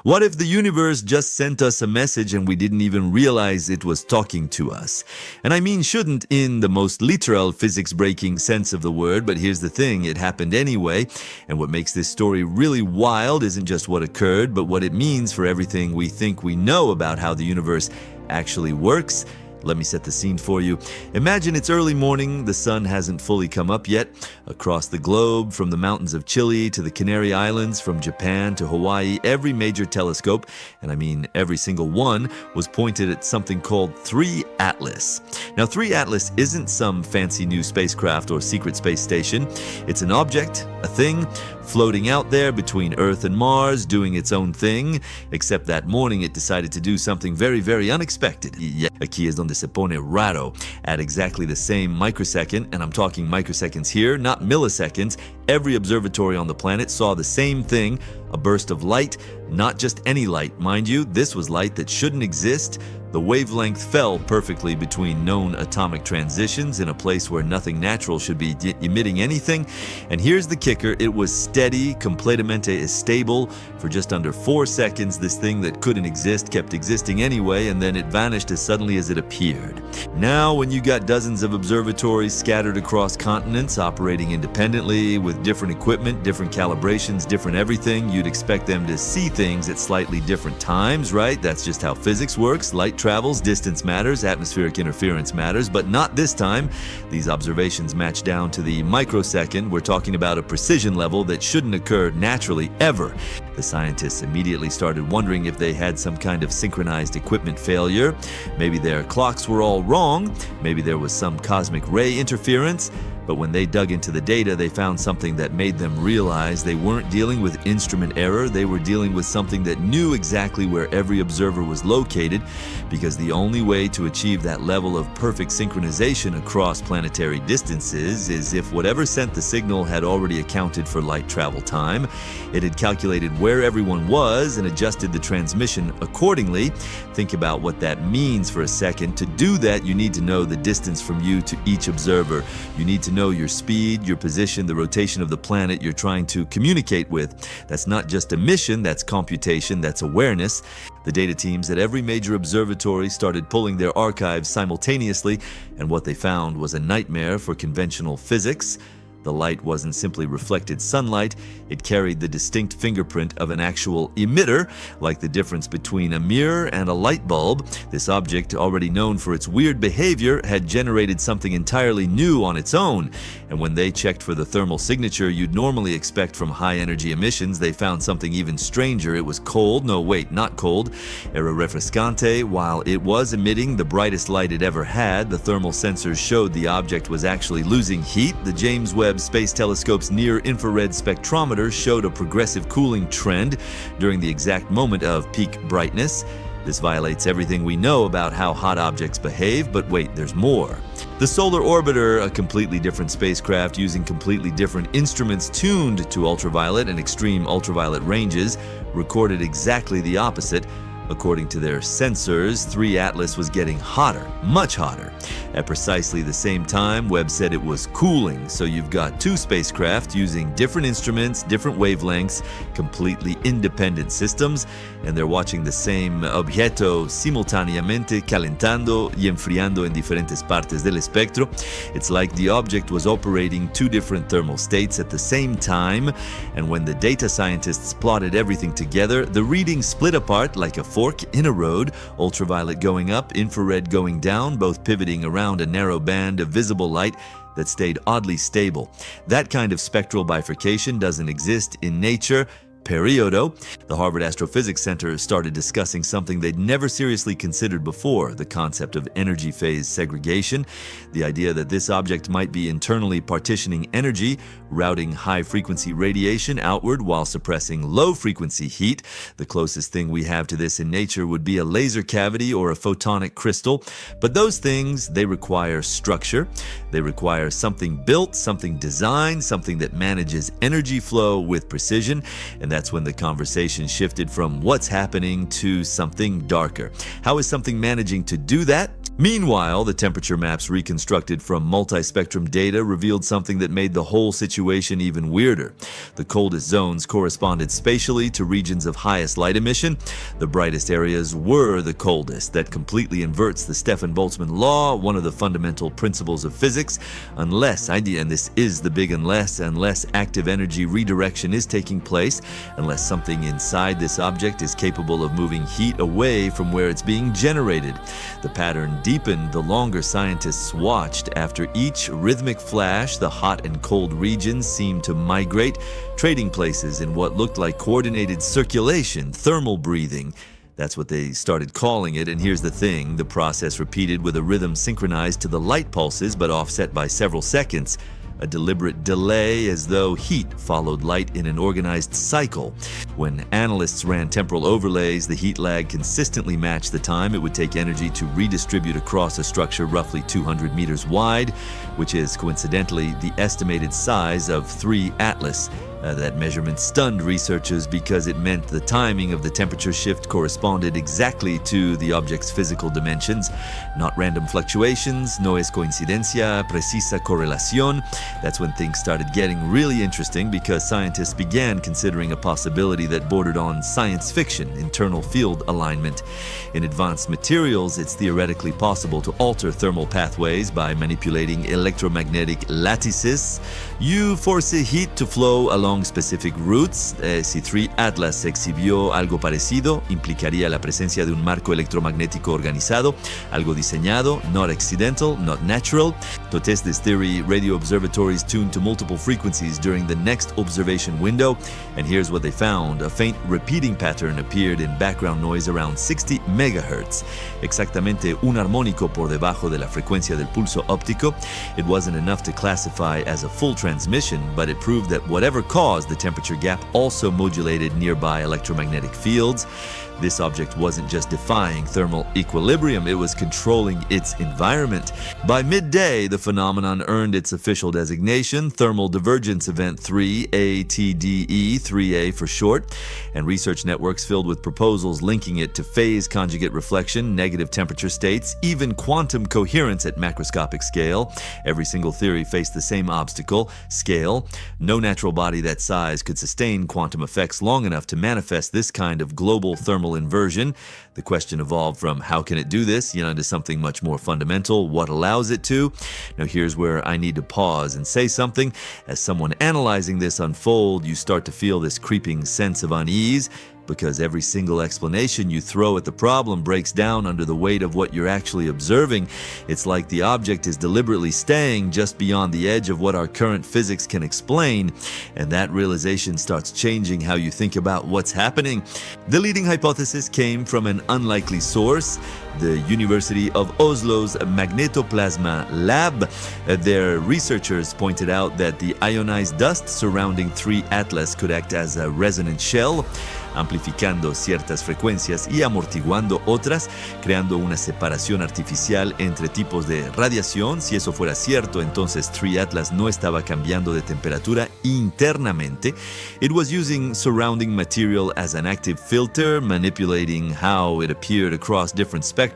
What if the universe just sent us a message and we didn't even realize it was talking to us? And I mean shouldn't in the most literal physics-breaking sense of the word, but here's the thing, it happened anyway. And what makes this story really wild isn't just what occurred, but what it means for everything we think we know about how the universe actually works. Let me set the scene for you. Imagine it's early morning, the sun hasn't fully come up yet. Across the globe, from the mountains of Chile to the Canary Islands, from Japan to Hawaii, every major telescope, and I mean every single one, was pointed at something called 3 Atlas. Now 3 Atlas isn't some fancy new spacecraft or secret space station. It's an object, a thing, floating out there between Earth and Mars, doing its own thing, except that morning it decided to do something very, very unexpected. Aquí es donde se pone raro. At exactly the same microsecond, and I'm talking microseconds here, not milliseconds, every observatory on the planet saw the same thing, a burst of light, not just any light. Mind you, this was light that shouldn't exist. The wavelength fell perfectly between known atomic transitions in a place where nothing natural should be emitting anything. And here's the kicker, it was steady, completamente stable. For just under 4 seconds, this thing that couldn't exist kept existing anyway, and then it vanished as suddenly as it appeared. Now, when you got dozens of observatories scattered across continents, operating independently, with different equipment, different calibrations, different everything, you'd expect them to see things at slightly different times, right? That's just how physics works. Light travels, distance matters, atmospheric interference matters, but not this time. These observations match down to the microsecond. We're talking about a precision level that shouldn't occur naturally ever. The scientists immediately started wondering if they had some kind of synchronized equipment failure. Maybe their clocks were all wrong. Maybe there was some cosmic ray interference. But when they dug into the data, they found something that made them realize they weren't dealing with instrument error, they were dealing with something that knew exactly where every observer was located, because the only way to achieve that level of perfect synchronization across planetary distances is if whatever sent the signal had already accounted for light travel time. It had calculated where everyone was and adjusted the transmission accordingly. Think about what that means for a second. To do that, you need to know the distance from you to each observer. You need to know your speed, your position, the rotation of the planet you're trying to communicate with. That's not just a mission, that's computation, that's awareness. The data teams at every major observatory started pulling their archives simultaneously, and what they found was a nightmare for conventional physics. The light wasn't simply reflected sunlight, it carried the distinct fingerprint of an actual emitter, like the difference between a mirror and a light bulb. This object, already known for its weird behavior, had generated something entirely new on its own. And when they checked for the thermal signature you'd normally expect from high-energy emissions, they found something even stranger. It was cold, no wait, not cold, era refrescante. While it was emitting the brightest light it ever had, the thermal sensors showed the object was actually losing heat. The James Webb Space Telescope's near-infrared spectrometer showed a progressive cooling trend during the exact moment of peak brightness. This violates everything we know about how hot objects behave, but wait, there's more. The Solar Orbiter, a completely different spacecraft using completely different instruments tuned to ultraviolet and extreme ultraviolet ranges, recorded exactly the opposite. According to their sensors, 3 Atlas was getting hotter, much hotter. At precisely the same time, Webb said it was cooling. So you've got 2 spacecraft using different instruments, different wavelengths, completely independent systems, and they're watching the same objeto simultáneamente calentando y enfriando en diferentes partes del espectro. It's like the object was operating 2 different thermal states at the same time, and when the data scientists plotted everything together, the readings split apart like a fork in a road, ultraviolet going up, infrared going down, both pivoting around a narrow band of visible light that stayed oddly stable. That kind of spectral bifurcation doesn't exist in nature. Periodo. The Harvard Astrophysics Center started discussing something they'd never seriously considered before, the concept of energy phase segregation. The idea that this object might be internally partitioning energy, routing high-frequency radiation outward while suppressing low-frequency heat. The closest thing we have to this in nature would be a laser cavity or a photonic crystal. But those things, they require structure. They require something built, something designed, something that manages energy flow with precision. And that's when the conversation shifted from what's happening to something darker. How is something managing to do that? Meanwhile, the temperature maps reconstructed from multispectrum data revealed something that made the whole situation even weirder. The coldest zones corresponded spatially to regions of highest light emission. The brightest areas were the coldest. That completely inverts the Stefan-Boltzmann law, one of the fundamental principles of physics, unless, and this is the big unless active energy redirection is taking place, unless something inside this object is capable of moving heat away from where it's being generated. The pattern deepened the longer scientists watched. After each rhythmic flash, the hot and cold regions seemed to migrate, trading places in what looked like coordinated circulation, thermal breathing. That's what they started calling it, and here's the thing, the process repeated with a rhythm synchronized to the light pulses but offset by several seconds. A deliberate delay, as though heat followed light in an organized cycle. When analysts ran temporal overlays, the heat lag consistently matched the time it would take energy to redistribute across a structure roughly 200 meters wide, which is coincidentally the estimated size of 3 Atlas. That measurement stunned researchers because it meant the timing of the temperature shift corresponded exactly to the object's physical dimensions. Not random fluctuations, no es coincidencia, precisa correlación. That's when things started getting really interesting because scientists began considering a possibility that bordered on science fiction, internal field alignment. In advanced materials, it's theoretically possible to alter thermal pathways by manipulating electromagnetic lattices. You force a heat to flow along specific routes. Si 3 Atlas exhibió algo parecido, implicaría la presencia de un marco electromagnético organizado, algo diseñado, not accidental, not natural. To test this theory, radio observatories tuned to multiple frequencies during the next observation window, and here's what they found. A faint repeating pattern appeared in background noise around 60 megahertz, exactamente un armónico por debajo de la frecuencia del pulso óptico. It wasn't enough to classify as a full transmission, but it proved that whatever caused the temperature gap also modulated nearby electromagnetic fields. This object wasn't just defying thermal equilibrium, it was controlling its environment. By midday, the phenomenon earned its official designation, Thermal Divergence Event 3, ATDE, 3A for short, and research networks filled with proposals linking it to phase conjugate reflection, negative temperature states, even quantum coherence at macroscopic scale. Every single theory faced the same obstacle, scale. No natural body that size could sustain quantum effects long enough to manifest this kind of global thermal inversion. The question evolved from how can it do this, to something much more fundamental, what allows it to? Now here's where I need to pause and say something. As someone analyzing this unfold, you start to feel this creeping sense of unease, because every single explanation you throw at the problem breaks down under the weight of what you're actually observing. It's like the object is deliberately staying just beyond the edge of what our current physics can explain, and that realization starts changing how you think about what's happening. The leading hypothesis came from an unlikely source, the University of Oslo's Magnetoplasma Lab. Their researchers pointed out that the ionized dust surrounding 3 Atlas could act as a resonant shell, amplificando ciertas frecuencias y amortiguando otras, creando una separación artificial entre tipos de radiación. Si eso fuera cierto, entonces 3 Atlas no estaba cambiando de temperatura internamente. It was using surrounding material as an active filter, manipulating how it appeared across different spectra.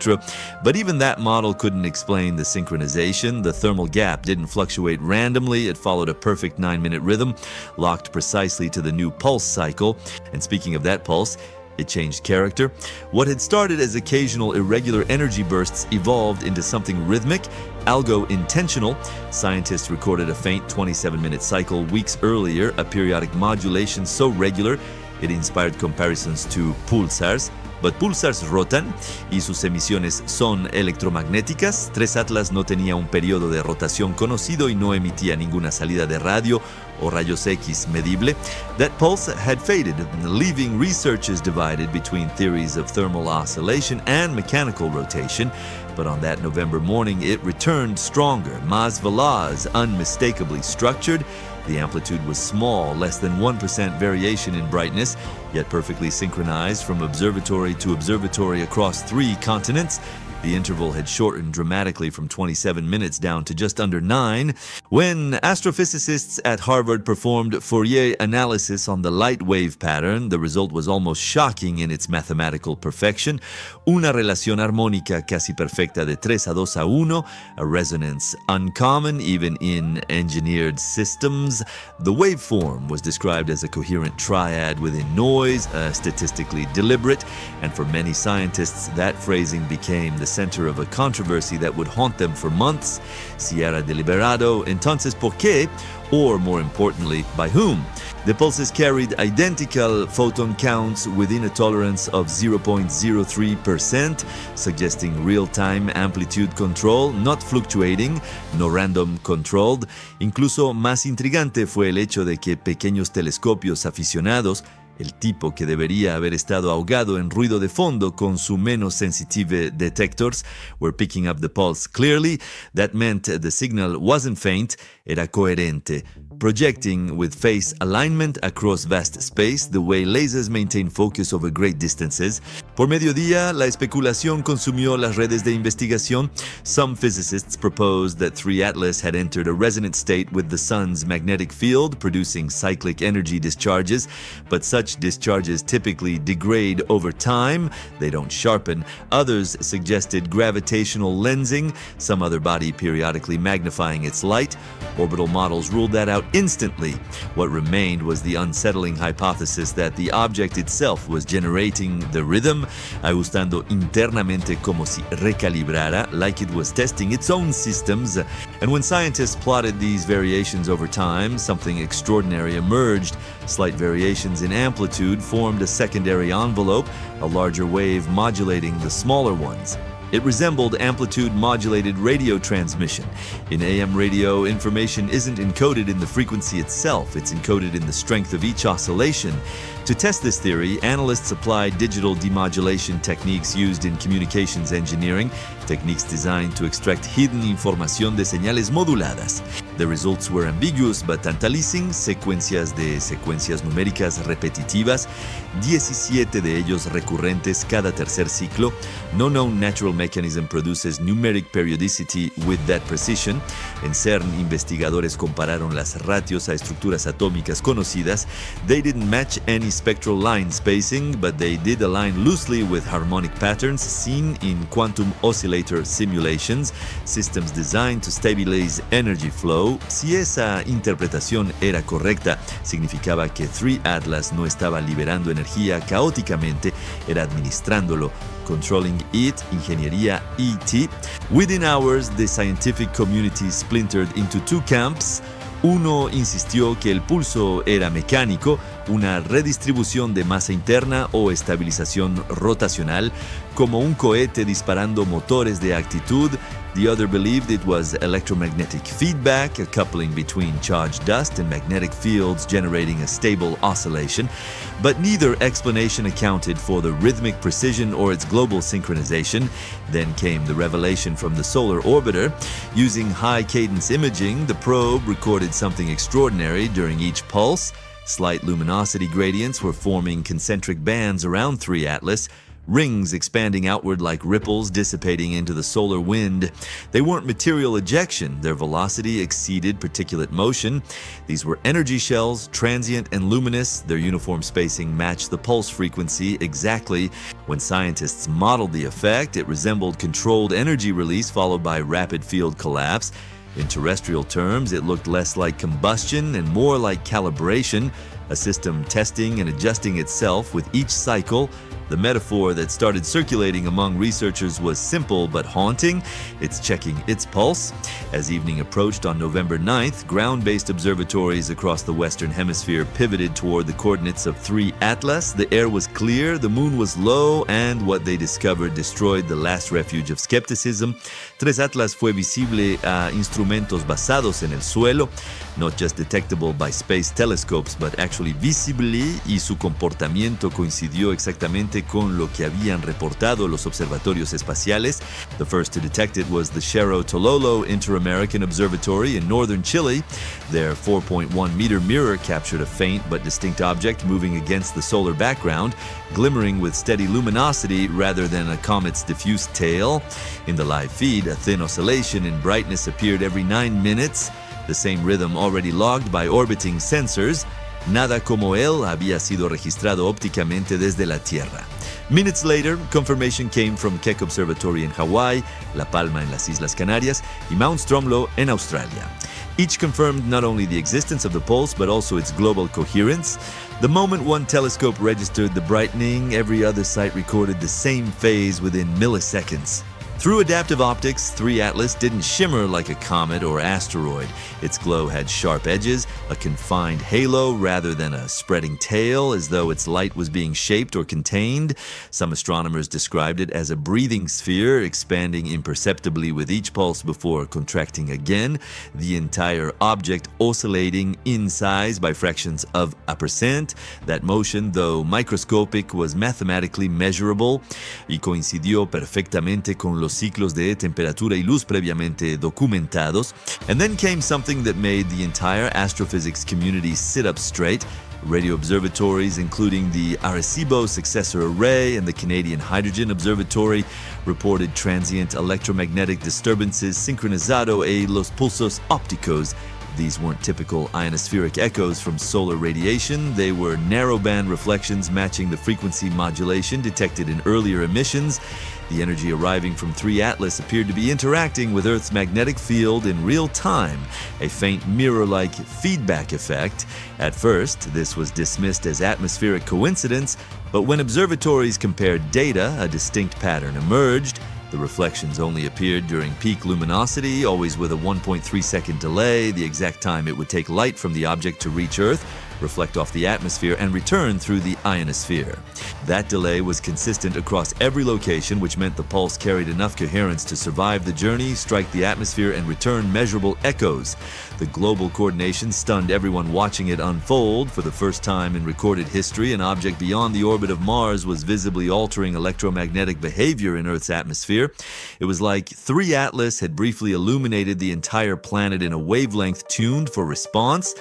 But even that model couldn't explain the synchronization. The thermal gap didn't fluctuate randomly. It followed a perfect 9-minute rhythm, locked precisely to the new pulse cycle. And speaking of that pulse, it changed character. What had started as occasional irregular energy bursts evolved into something rhythmic, algo-intentional. Scientists recorded a faint 27-minute cycle weeks earlier, a periodic modulation so regular it inspired comparisons to pulsars. But pulsars rotan y sus emisiones son electromagnéticas. 3 Atlas no tenía un periodo de rotación conocido y no emitía ninguna salida de radio o rayos X medible. That pulse had faded, leaving researchers divided between theories of thermal oscillation and mechanical rotation. But on that November morning, it returned stronger, más veloz, unmistakably structured. The amplitude was small, less than 1% variation in brightness, yet perfectly synchronized from observatory to observatory across 3 continents. The interval had shortened dramatically from 27 minutes down to just under 9. When astrophysicists at Harvard performed Fourier analysis on the light wave pattern, the result was almost shocking in its mathematical perfection. Una relación armónica casi perfecta de 3:2:1, a resonance uncommon even in engineered systems. The waveform was described as a coherent triad within noise, statistically deliberate, and for many scientists, that phrasing became the center of a controversy that would haunt them for months. Si era deliberado, entonces ¿por qué? Or more importantly, by whom? The pulses carried identical photon counts within a tolerance of 0.03%, suggesting real-time amplitude control, not fluctuating, no random controlled. Incluso más intrigante fue el hecho de que pequeños telescopios aficionados, el tipo que debería haber estado ahogado en ruido de fondo con su menos sensitive detectors, were picking up the pulse clearly. That meant the signal wasn't faint, era coherente, projecting with phase alignment across vast space, the way lasers maintain focus over great distances. Por mediodía, la especulación consumió las redes de investigación. Some physicists proposed that 3 Atlas had entered a resonant state with the sun's magnetic field, producing cyclic energy discharges, but such discharges typically degrade over time. They don't sharpen. Others suggested gravitational lensing, some other body periodically magnifying its light. Orbital models ruled that out instantly. What remained was the unsettling hypothesis that the object itself was generating the rhythm, ajustando internamente como si recalibrara, like it was testing its own systems. And when scientists plotted these variations over time, something extraordinary emerged. Slight variations in amplitude formed a secondary envelope, a larger wave modulating the smaller ones. It resembled amplitude-modulated radio transmission. In AM radio, information isn't encoded in the frequency itself, it's encoded in the strength of each oscillation. To test this theory, analysts applied digital demodulation techniques used in communications engineering, techniques designed to extract hidden información de señales moduladas. The results were ambiguous but tantalizing, secuencias numéricas repetitivas, 17 de ellos recurrentes cada tercer ciclo. No known natural mechanism produces numeric periodicity with that precision. En CERN, investigadores compararon las ratios a estructuras atómicas conocidas. They didn't match any spectral line spacing, but they did align loosely with harmonic patterns seen in quantum oscillator simulations, systems designed to stabilize energy flow. Si esa interpretación era correcta, significaba que 3 Atlas no estaba liberando energía caóticamente, era administrándolo, controlling it, ingeniería ET. Within hours, the scientific community splintered into 2 camps. Uno insistió que el pulso era mecánico, una redistribución de masa interna o estabilización rotacional, como un cohete disparando motores de actitud. The other believed it was electromagnetic feedback, a coupling between charged dust and magnetic fields generating a stable oscillation. But neither explanation accounted for the rhythmic precision or its global synchronization. Then came the revelation from the solar orbiter. Using high-cadence imaging, the probe recorded something extraordinary during each pulse. Slight luminosity gradients were forming concentric bands around 3 Atlas, rings expanding outward like ripples dissipating into the solar wind. They weren't material ejection, their velocity exceeded particulate motion. These were energy shells, transient and luminous. Their uniform spacing matched the pulse frequency exactly. When scientists modeled the effect, it resembled controlled energy release followed by rapid field collapse. In terrestrial terms, it looked less like combustion and more like calibration, a system testing and adjusting itself with each cycle. The metaphor that started circulating among researchers was simple but haunting. It's checking its pulse. As evening approached on November 9th, ground-based observatories across the Western Hemisphere pivoted toward the coordinates of 3 Atlas. The air was clear, the moon was low, and what they discovered destroyed the last refuge of skepticism. 3 Atlas fue visible a instrumentos basados en el suelo, not just detectable by space telescopes, but actually actually visibly y su comportamiento coincidió exactamente con lo que habían reportado los observatorios espaciales. The first to detect it was the Cerro Tololo Inter-American Observatory in northern Chile. Their 4.1-meter mirror captured a faint but distinct object moving against the solar background, glimmering with steady luminosity rather than a comet's diffuse tail. In the live feed, a thin oscillation in brightness appeared every 9 minutes, the same rhythm already logged by orbiting sensors. Nada como él había sido registrado ópticamente desde la Tierra. Minutes later, confirmation came from Keck Observatory in Hawaii, La Palma en las Islas Canarias, y Mount Stromlo in Australia. Each confirmed not only the existence of the pulse, but also its global coherence. The moment one telescope registered the brightening, every other site recorded the same phase within milliseconds. Through adaptive optics, 3 Atlas didn't shimmer like a comet or asteroid. Its glow had sharp edges, a confined halo rather than a spreading tail, as though its light was being shaped or contained. Some astronomers described it as a breathing sphere, expanding imperceptibly with each pulse before contracting again, the entire object oscillating in size by fractions of a percent. That motion, though microscopic, was mathematically measurable y coincidió perfectamente con los ciclos de temperatura y luz previamente documentados. And then came something that made the entire astrophysics community sit up straight. Radio observatories, including the Arecibo Successor Array and the Canadian Hydrogen Observatory, reported transient electromagnetic disturbances synchronizado a los pulsos ópticos. These weren't typical ionospheric echoes from solar radiation. They were narrowband reflections matching the frequency modulation detected in earlier emissions. The energy arriving from 3 Atlas appeared to be interacting with Earth's magnetic field in real time, a faint mirror-like feedback effect. At first, this was dismissed as atmospheric coincidence, but when observatories compared data, a distinct pattern emerged. The reflections only appeared during peak luminosity, always with a 1.3-second delay, the exact time it would take light from the object to reach Earth, reflect off the atmosphere, and return through the ionosphere. That delay was consistent across every location, which meant the pulse carried enough coherence to survive the journey, strike the atmosphere, and return measurable echoes. The global coordination stunned everyone watching it unfold. For the first time in recorded history, an object beyond the orbit of Mars was visibly altering electromagnetic behavior in Earth's atmosphere. It was like 3 Atlas had briefly illuminated the entire planet in a wavelength tuned for response.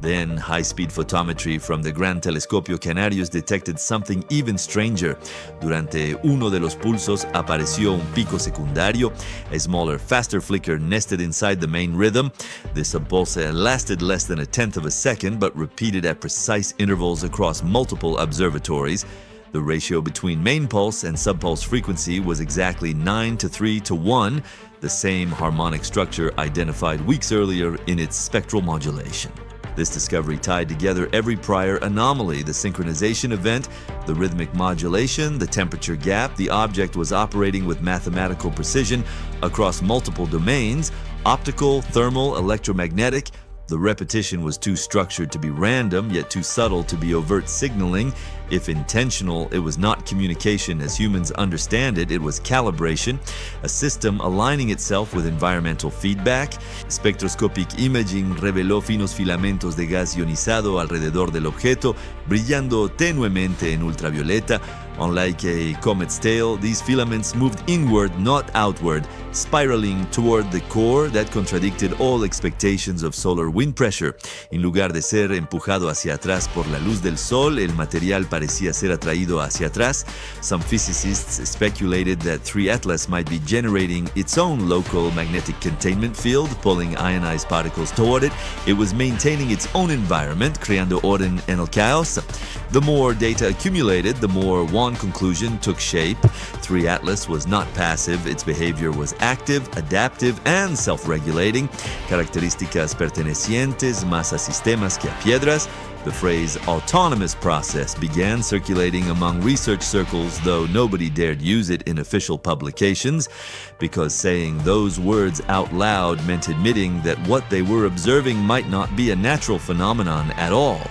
Then, high-speed photometry from the Gran Telescopio Canarios detected something even stranger. Durante uno de los pulsos apareció un pico secundario, a smaller, faster flicker nested inside the main rhythm. This impulse lasted less than 1/10 of a second, but repeated at precise intervals across multiple observatories. The ratio between main pulse and subpulse frequency was exactly 9:3:1, the same harmonic structure identified weeks earlier in its spectral modulation. This discovery tied together every prior anomaly, the synchronization event, the rhythmic modulation, the temperature gap. The object was operating with mathematical precision across multiple domains: optical, thermal, electromagnetic. The repetition was too structured to be random, yet too subtle to be overt signaling. If intentional, it was not communication as humans understand it, it was calibration, a system aligning itself with environmental feedback. Spectroscopic imaging reveló finos filamentos de gas ionizado alrededor del objeto, brillando tenuemente en ultravioleta. Unlike a comet's tail, these filaments moved inward, not outward, spiraling toward the core that contradicted all expectations of solar wind pressure. En lugar de ser empujado hacia atrás por la luz del sol, el material parecía ser atraído hacia atrás. Some physicists speculated that 3 Atlas might be generating its own local magnetic containment field, pulling ionized particles toward it. It was maintaining its own environment, creando orden en el caos. The more data accumulated, the more one conclusion took shape. 3 Atlas was not passive, its behavior was active, adaptive, and self-regulating. Características pertenecientes más a sistemas que a piedras. The phrase autonomous process began circulating among research circles, though nobody dared use it in official publications, because saying those words out loud meant admitting that what they were observing might not be a natural phenomenon at all.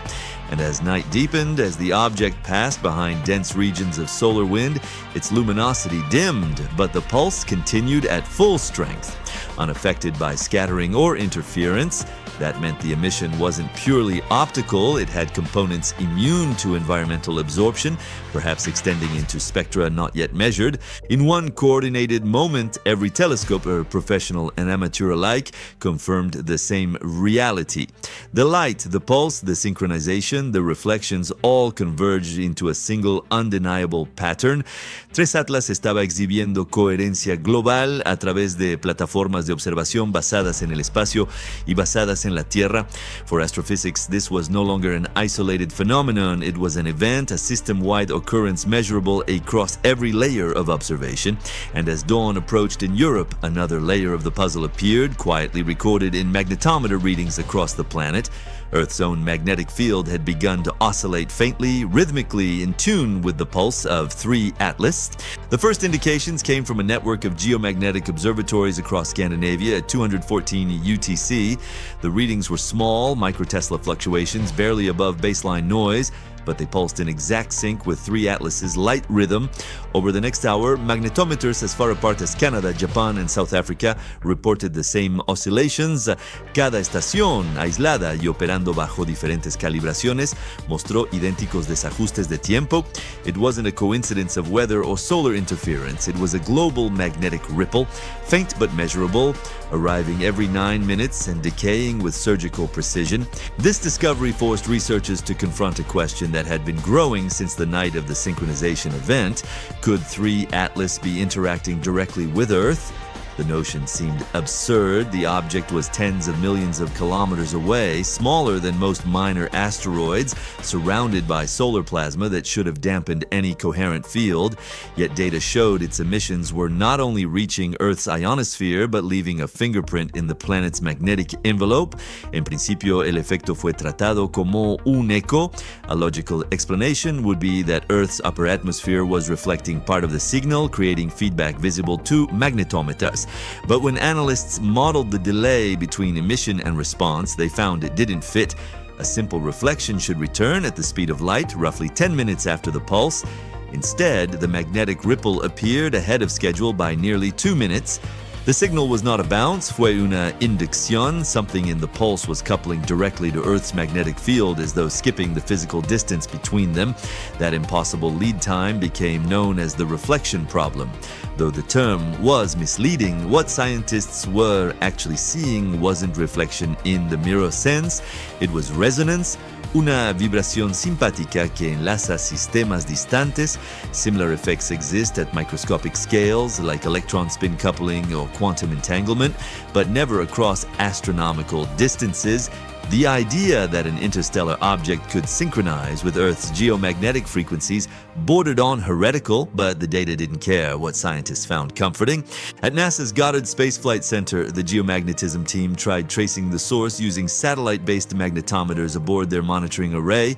And as night deepened, as the object passed behind dense regions of solar wind, its luminosity dimmed, but the pulse continued at full strength. unaffected by scattering or interference. That meant the emission wasn't purely optical, it had components immune to environmental absorption, perhaps extending into spectra not yet measured. In one coordinated moment, every telescoper, professional and amateur alike, confirmed the same reality. The light, the pulse, the synchronization, the reflections all converged into a single undeniable pattern. Tres Atlas estaba exhibiendo coherencia global a través de plataformas de observación basadas en el espacio y basadas en la Tierra. For astrophysics, this was no longer an isolated phenomenon. It was an event, a system-wide occurrence measurable across every layer of observation. And as dawn approached in Europe, another layer of the puzzle appeared, quietly recorded in magnetometer readings across the planet. Earth's own magnetic field had begun to oscillate faintly, rhythmically in tune with the pulse of 3 Atlas. The first indications came from a network of geomagnetic observatories across Scandinavia at 214 UTC. The readings were small, microtesla fluctuations barely above baseline noise, but they pulsed in exact sync with 3 Atlas's light rhythm. Over the next hour, magnetometers as far apart as Canada, Japan, and South Africa reported the same oscillations. Cada estación, aislada y operando bajo diferentes calibraciones, mostró idénticos desajustes de tiempo. It wasn't a coincidence of weather or solar interference. It was a global magnetic ripple, faint but measurable, arriving every 9 minutes and decaying with surgical precision. This discovery forced researchers to confront a question that had been growing since the night of the synchronization event. Could 3 Atlas be interacting directly with Earth? The notion seemed absurd. The object was tens of millions of kilometers away, smaller than most minor asteroids, surrounded by solar plasma that should have dampened any coherent field. Yet data showed its emissions were not only reaching Earth's ionosphere, but leaving a fingerprint in the planet's magnetic envelope. En principio, el efecto fue tratado como un eco. A logical explanation would be that Earth's upper atmosphere was reflecting part of the signal, creating feedback visible to magnetometers. But when analysts modeled the delay between emission and response, they found it didn't fit. A simple reflection should return at the speed of light, roughly 10 minutes after the pulse. Instead, the magnetic ripple appeared ahead of schedule by nearly 2 minutes. The signal was not a bounce, fue una inducción. Something in the pulse was coupling directly to Earth's magnetic field as though skipping the physical distance between them. That impossible lead time became known as the reflection problem. Though the term was misleading, what scientists were actually seeing wasn't reflection in the mirror sense, it was resonance, una vibración simpática que enlaza sistemas distantes. Similar effects exist at microscopic scales, like electron spin coupling or quantum entanglement, but never across astronomical distances. The idea that an interstellar object could synchronize with Earth's geomagnetic frequencies bordered on heretical, but the data didn't care, what scientists found comforting. At NASA's Goddard Space Flight Center, the geomagnetism team tried tracing the source using satellite-based magnetometers aboard their monitoring array.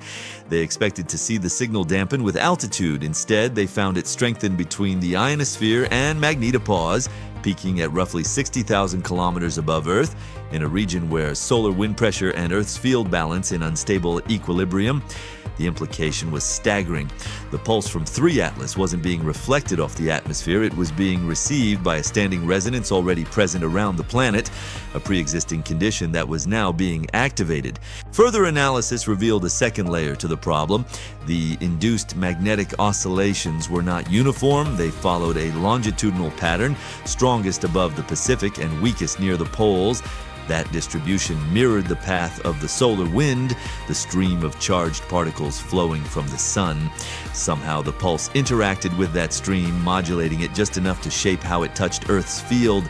They expected to see the signal dampen with altitude. Instead, they found it strengthened between the ionosphere and magnetopause, peaking at roughly 60,000 kilometers above Earth, in a region where solar wind pressure and Earth's field balance in unstable equilibrium. The implication was staggering. The pulse from 3 Atlas wasn't being reflected off the atmosphere, it was being received by a standing resonance already present around the planet, a pre-existing condition that was now being activated. Further analysis revealed a second layer to the problem. The induced magnetic oscillations were not uniform, they followed a longitudinal pattern, strongest above the Pacific and weakest near the poles. That distribution mirrored the path of the solar wind, the stream of charged particles flowing from the sun. Somehow the pulse interacted with that stream, modulating it just enough to shape how it touched Earth's field.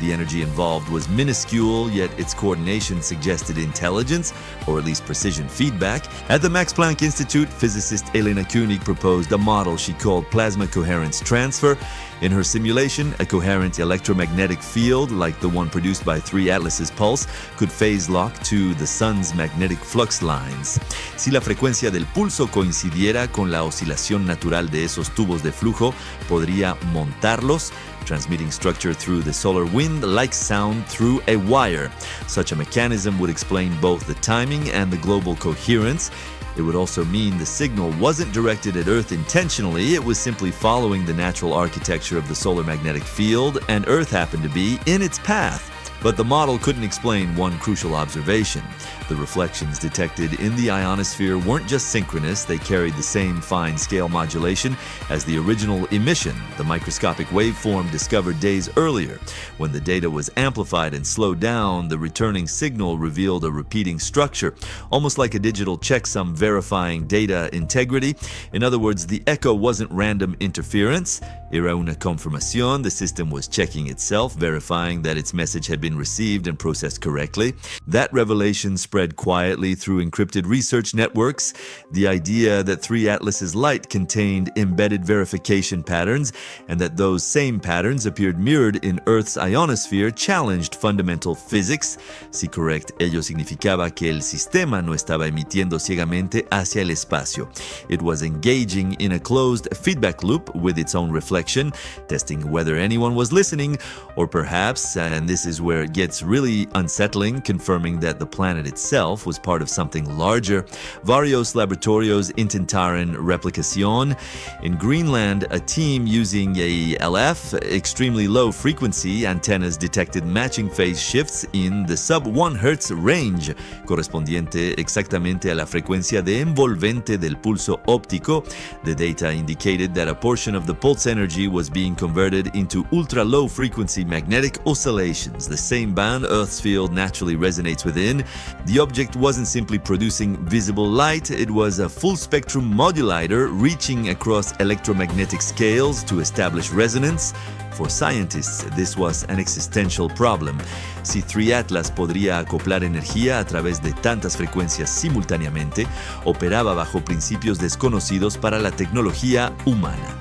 The energy involved was minuscule, yet its coordination suggested intelligence, or at least precision feedback. At the Max Planck Institute, physicist Elena Koenig proposed a model she called plasma coherence transfer. In her simulation, a coherent electromagnetic field, like the one produced by 3 Atlas's pulse, could phase lock to the sun's magnetic flux lines. Si la frecuencia del pulso coincidiera con la oscilación natural de esos tubos de flujo, podría montarlos, transmitting structure through the solar wind like sound through a wire. Such a mechanism would explain both the timing and the global coherence. It would also mean the signal wasn't directed at Earth intentionally, it was simply following the natural architecture of the solar magnetic field, and Earth happened to be in its path. But the model couldn't explain one crucial observation. The reflections detected in the ionosphere weren't just synchronous, they carried the same fine scale modulation as the original emission, the microscopic waveform discovered days earlier. When the data was amplified and slowed down, the returning signal revealed a repeating structure, almost like a digital checksum verifying data integrity. In other words, the echo wasn't random interference. Era una confirmación, the system was checking itself, verifying that its message had been received and processed correctly. That revelation spread quietly through encrypted research networks. The idea that 3 Atlas's light contained embedded verification patterns, and that those same patterns appeared mirrored in Earth's ionosphere, challenged fundamental physics. Si correct, ello significaba que el sistema no estaba emitiendo ciegamente hacia el espacio. It was engaging in a closed feedback loop with its own reflection, testing whether anyone was listening, or perhaps, and this is where it gets really unsettling, confirming that the planet itself was part of something larger. Varios laboratorios intentaron replicación. In Greenland, a team using a LF, extremely low frequency antennas, detected matching phase shifts in the sub-1 Hz range, correspondiente exactamente a la frecuencia de envolvente del pulso óptico. The data indicated that a portion of the pulse energy was being converted into ultra-low frequency magnetic oscillations, the same band Earth's field naturally resonates within. The object wasn't simply producing visible light, it was a full-spectrum modulator reaching across electromagnetic scales to establish resonance. For scientists, this was an existential problem. Si 3 Atlas podría acoplar energía a través de tantas frecuencias simultáneamente, operaba bajo principios desconocidos para la tecnología humana.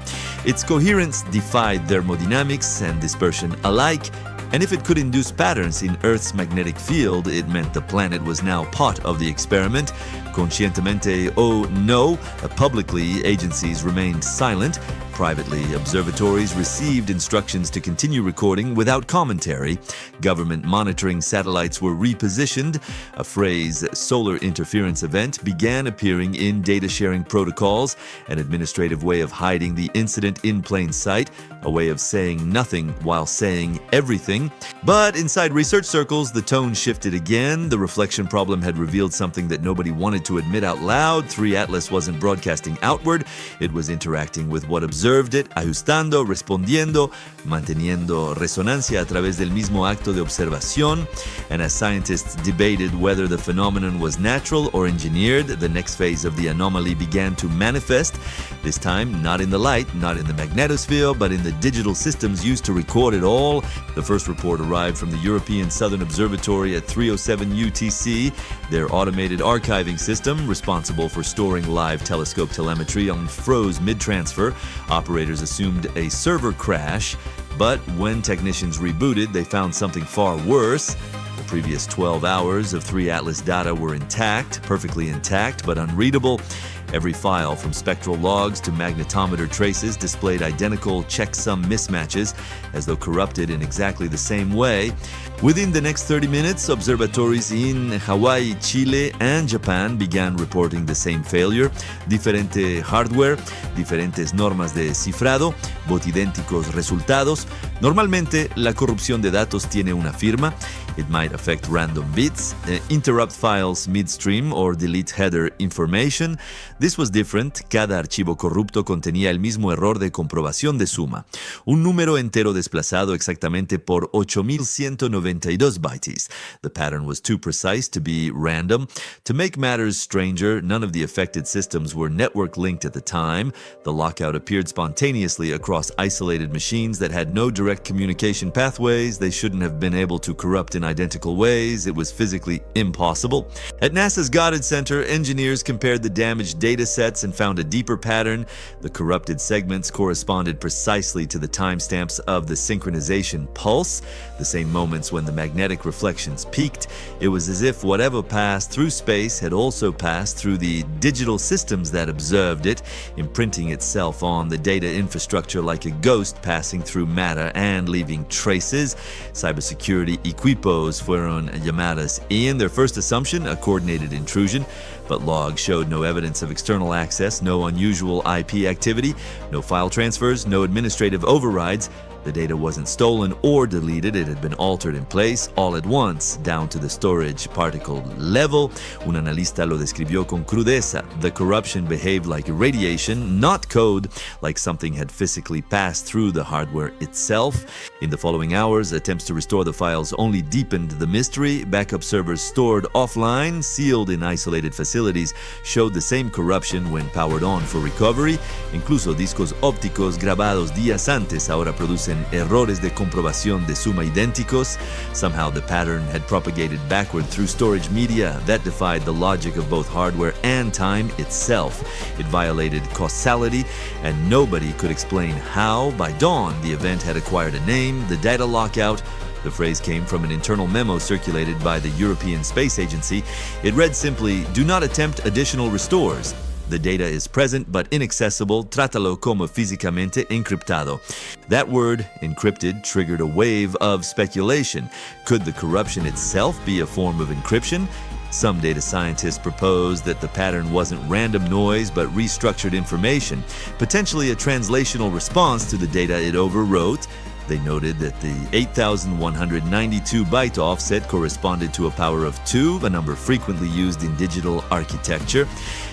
Its coherence defied thermodynamics and dispersion alike, and if it could induce patterns in Earth's magnetic field, it meant the planet was now part of the experiment. Conscientemente o no, publicly, agencies remained silent. Privately, observatories received instructions to continue recording without commentary. Government monitoring satellites were repositioned. A phrase, solar interference event, began appearing in data-sharing protocols, an administrative way of hiding the incident in plain sight, a way of saying nothing while saying everything. But inside research circles, the tone shifted again. The reflection problem had revealed something that nobody wanted to admit out loud. 3 Atlas wasn't broadcasting outward, it was interacting with what observed it, ajustando, respondiendo, manteniendo resonancia a través del mismo acto de observación. And as scientists debated whether the phenomenon was natural or engineered, the next phase of the anomaly began to manifest. This time, not in the light, not in the magnetosphere, but in the digital systems used to record it all. The first report arrived from the European Southern Observatory at 3:07 UTC. Their automated archiving system, responsible for storing live telescope telemetry, froze mid-transfer. Operators assumed a server crash, but when technicians rebooted, they found something far worse. The previous 12 hours of 3 Atlas data were intact, perfectly intact, but unreadable. Every file, from spectral logs to magnetometer traces, displayed identical checksum mismatches, as though corrupted in exactly the same way. Within the next 30 minutes, observatories in Hawaii, Chile, and Japan began reporting the same failure. Diferente hardware, diferentes normas de cifrado, botidénticos resultados. Normalmente, la corrupción de datos tiene una firma. It might affect random bits, interrupt files midstream, or delete header information. This was different. Cada archivo corrupto contenía el mismo error de comprobación de suma. Un número entero desplazado exactamente por 8,192 bytes. The pattern was too precise to be random. To make matters stranger, none of the affected systems were network linked at the time. The lockout appeared spontaneously across isolated machines that had no direct communication pathways. They shouldn't have been able to corrupt in identical ways. It was physically impossible. At NASA's Goddard Center, engineers compared the damaged data sets and found a deeper pattern. The corrupted segments corresponded precisely to the timestamps of the synchronization pulse, the same moments when the magnetic reflections peaked. It was as if whatever passed through space had also passed through the digital systems that observed it, imprinting itself on the data infrastructure like a ghost passing through matter and leaving traces. Cybersecurity equipos fueron llamadas in. Their first assumption, a coordinated intrusion. but logs showed no evidence of external access, no unusual IP activity, no file transfers, no administrative overrides. The data wasn't stolen or deleted, it had been altered in place all at once, down to the storage particle level. Un analista lo describió con crudeza. The corruption behaved like irradiation, not code, like something had physically passed through the hardware itself. In the following hours, attempts to restore the files only deepened the mystery. Backup servers stored offline, sealed in isolated facilities, showed the same corruption when powered on for recovery. Incluso discos ópticos grabados días antes ahora producen errores de comprobación de suma idénticos. Somehow the pattern had propagated backward through storage media that defied the logic of both hardware and time itself. It violated causality, and nobody could explain how. By dawn, the event had acquired a name, the data lockout. The phrase came from an internal memo circulated by the European Space Agency. It read simply, "Do not attempt additional restores. The data is present but inaccessible. Trátalo como físicamente encriptado." That word, encrypted, triggered a wave of speculation. Could the corruption itself be a form of encryption? Some data scientists proposed that the pattern wasn't random noise but restructured information, potentially a translational response to the data it overwrote. They noted that the 8,192-byte offset corresponded to a power of 2, a number frequently used in digital architecture.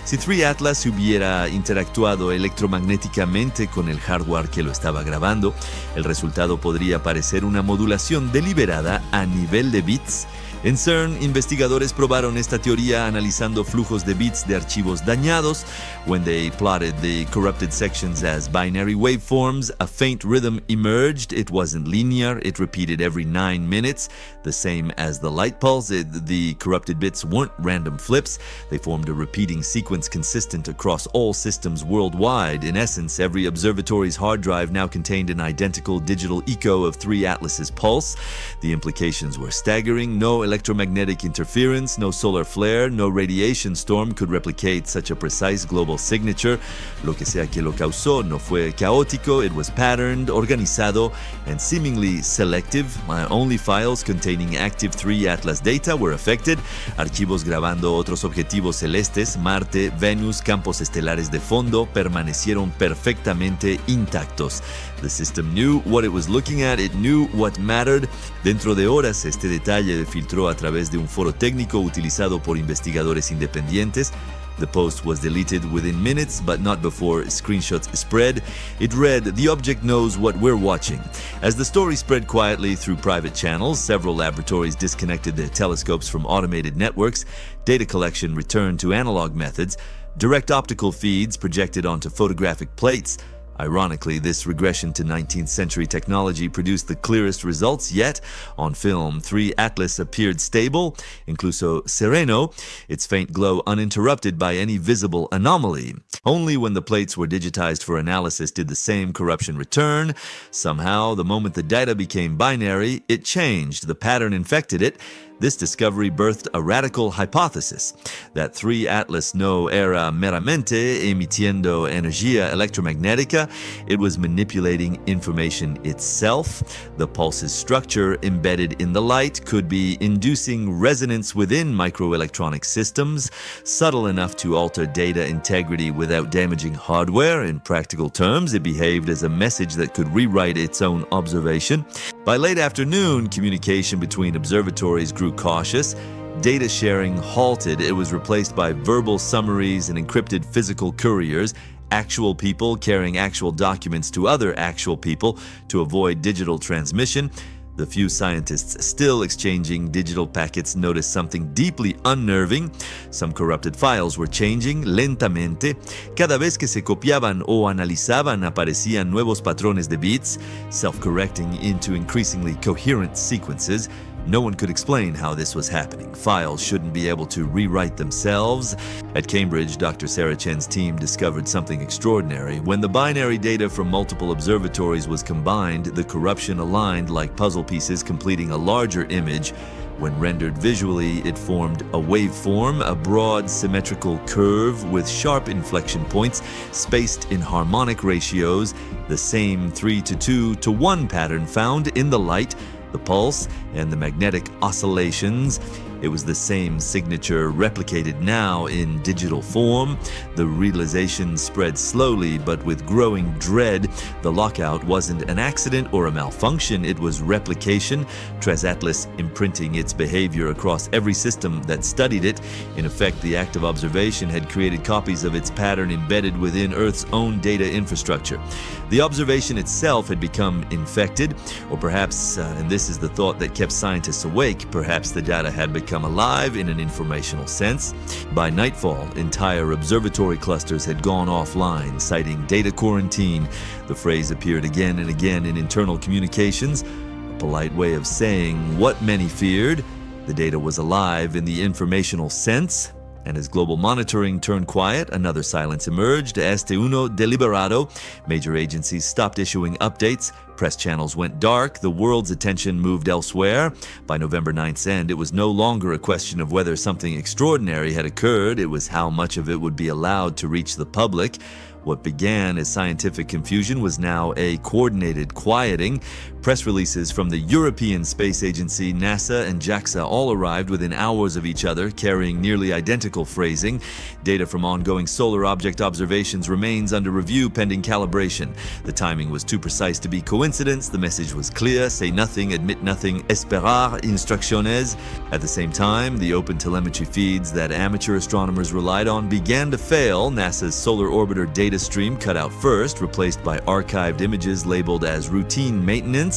Si 3 Atlas hubiera interactuado electromagnéticamente con el hardware que lo estaba grabando, el resultado podría parecer una modulación deliberada a nivel de bits. En CERN, investigadores probaron esta teoría analizando flujos de bits de archivos dañados. When they plotted the corrupted sections as binary waveforms, a faint rhythm emerged. It wasn't linear, it repeated every 9 minutes, the same as the light pulse. The corrupted bits weren't random flips. They formed a repeating sequence consistent across all systems worldwide. In essence, every observatory's hard drive now contained an identical digital echo of 3 Atlas's pulse. The implications were staggering. No electromagnetic interference, no solar flare, no radiation storm could replicate such a precise global signature. Lo que sea que lo causó no fue caótico, it was patterned, organizado, and seemingly selective. Only files containing active 3 Atlas data were affected. Archivos grabando otros objetivos celestes, Marte, Venus, campos estelares de fondo, permanecieron perfectamente intactos. The system knew what it was looking at, it knew what mattered. Dentro de horas, este detalle filtró a través de un foro técnico utilizado por investigadores independientes. The post was deleted within minutes, but not before screenshots spread. It read, "The object knows what we're watching." As the story spread quietly through private channels, several laboratories disconnected their telescopes from automated networks. Data collection returned to analog methods. Direct optical feeds projected onto photographic plates. Ironically, this regression to 19th century technology produced the clearest results yet. On film, 3 Atlas appeared stable, incluso sereno, its faint glow uninterrupted by any visible anomaly. Only when the plates were digitized for analysis did the same corruption return. Somehow, the moment the data became binary, it changed. The pattern infected it. This discovery birthed a radical hypothesis that 3 Atlas no era meramente emitiendo energía electromagnética. It was manipulating information itself. The pulse's structure embedded in the light could be inducing resonance within microelectronic systems, subtle enough to alter data integrity without damaging hardware. In practical terms, it behaved as a message that could rewrite its own observation. By late afternoon, communication between observatories grew cautious. Data sharing halted. It was replaced by verbal summaries and encrypted physical couriers, actual people carrying actual documents to other actual people to avoid digital transmission. The few scientists still exchanging digital packets noticed something deeply unnerving. Some corrupted files were changing lentamente. Cada vez que se copiaban o analizaban aparecían nuevos patrones de bits, self-correcting into increasingly coherent sequences. No one could explain how this was happening. Files shouldn't be able to rewrite themselves. At Cambridge, Dr. Sarah Chen's team discovered something extraordinary. When the binary data from multiple observatories was combined, the corruption aligned like puzzle pieces completing a larger image. When rendered visually, it formed a waveform, a broad symmetrical curve with sharp inflection points spaced in harmonic ratios, the same 3:2:1 pattern found in the light, the pulse, and the magnetic oscillations. It was the same signature replicated now in digital form. The realization spread slowly, but with growing dread. The lockout wasn't an accident or a malfunction, it was replication, Atlas imprinting its behavior across every system that studied it. In effect, the act of observation had created copies of its pattern embedded within Earth's own data infrastructure. The observation itself had become infected, or perhaps, and this is the thought that kept scientists awake, perhaps the data had become alive in an informational sense. By nightfall, entire observatory clusters had gone offline, citing data quarantine. The phrase appeared again and again in internal communications, a polite way of saying what many feared: the data was alive in the informational sense. And as global monitoring turned quiet, another silence emerged. Este uno deliberado. Major agencies stopped issuing updates. Press channels went dark. The world's attention moved elsewhere. By November 9th's end, it was no longer a question of whether something extraordinary had occurred. It was how much of it would be allowed to reach the public. What began as scientific confusion was now a coordinated quieting. Press releases from the European Space Agency, NASA, and JAXA all arrived within hours of each other, carrying nearly identical phrasing. Data from ongoing solar object observations remains under review pending calibration. The timing was too precise to be coincidence. The message was clear: say nothing, admit nothing, esperar instrucciones. At the same time, the open telemetry feeds that amateur astronomers relied on began to fail. NASA's solar orbiter data stream cut out first, replaced by archived images labeled as routine maintenance.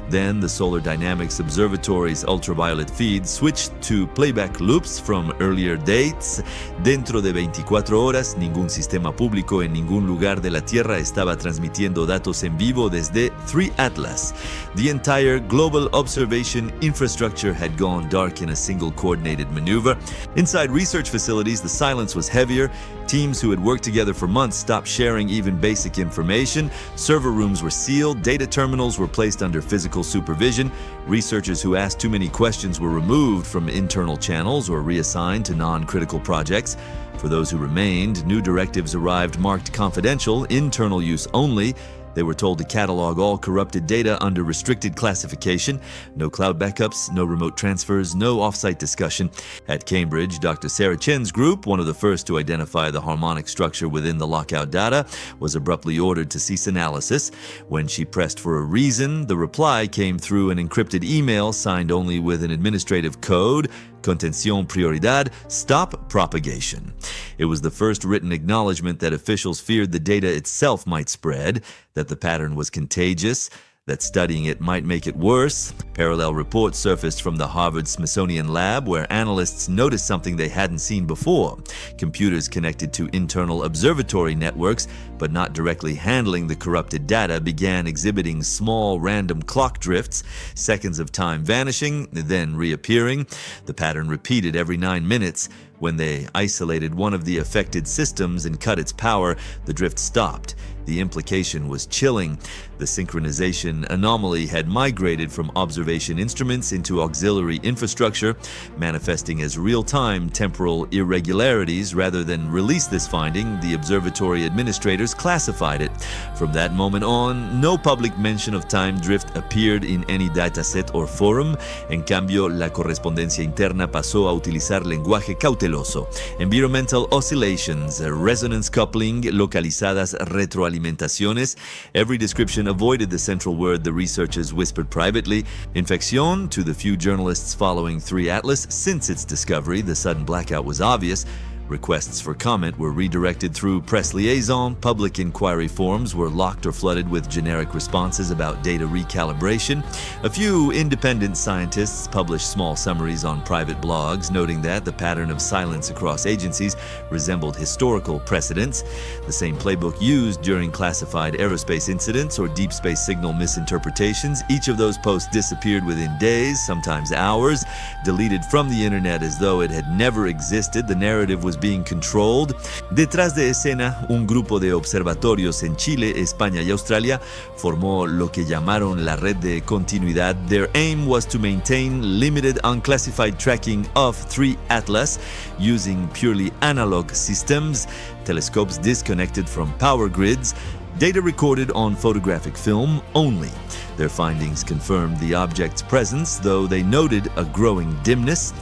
Then the Solar Dynamics Observatory's ultraviolet feed switched to playback loops from earlier dates. Dentro de 24 horas, ningún sistema público en ningún lugar de la Tierra estaba transmitiendo datos en vivo desde 3 Atlas. The entire global observation infrastructure had gone dark in a single coordinated maneuver. Inside research facilities, the silence was heavier. Teams who had worked together for months stopped sharing even basic information. Server rooms were sealed. Data terminals were placed under physical supervision. Researchers who asked too many questions were removed from internal channels or reassigned to non-critical projects. For those who remained, new directives arrived marked confidential, internal use only. They were told to catalog all corrupted data under restricted classification. No cloud backups, no remote transfers, no off-site discussion. At Cambridge, Dr. Sarah Chen's group, one of the first to identify the harmonic structure within the lockout data, was abruptly ordered to cease analysis. When she pressed for a reason, the reply came through an encrypted email signed only with an administrative code: Contención prioridad, stop propagation. It was the first written acknowledgement that officials feared the data itself might spread, that the pattern was contagious, that studying it might make it worse. Parallel reports surfaced from the Harvard-Smithsonian lab where analysts noticed something they hadn't seen before. Computers connected to internal observatory networks, but not directly handling the corrupted data, began exhibiting small random clock drifts, seconds of time vanishing, then reappearing. The pattern repeated every 9 minutes. When they isolated one of the affected systems and cut its power, the drift stopped. The implication was chilling. The synchronization anomaly had migrated from observation instruments into auxiliary infrastructure, manifesting as real-time temporal irregularities. Rather than release this finding, the observatory administrators classified it. From that moment on, no public mention of time drift appeared in any dataset or forum. En cambio, la correspondencia interna pasó a utilizar lenguaje cauteloso. Environmental oscillations, resonance coupling, localizadas retroalimentaciones. Every description avoided the central word the researchers whispered privately. Infección. To the few journalists following 3 Atlas since its discovery, the sudden blackout was obvious. Requests for comment were redirected through press liaison. Public inquiry forums were locked or flooded with generic responses about data recalibration. A few independent scientists published small summaries on private blogs, noting that the pattern of silence across agencies resembled historical precedents. The same playbook used during classified aerospace incidents or deep space signal misinterpretations. Each of those posts disappeared within days, sometimes hours, deleted from the internet as though it had never existed. The narrative was being controlled. Detrás de escena, un grupo de observatorios en Chile, España y Australia formó lo que llamaron la red de continuidad. Their aim was to maintain limited unclassified tracking of 3 Atlas using purely analog systems, telescopes disconnected from power grids, data recorded on photographic film only. Their findings confirmed the object's presence, though they noted a growing dimness.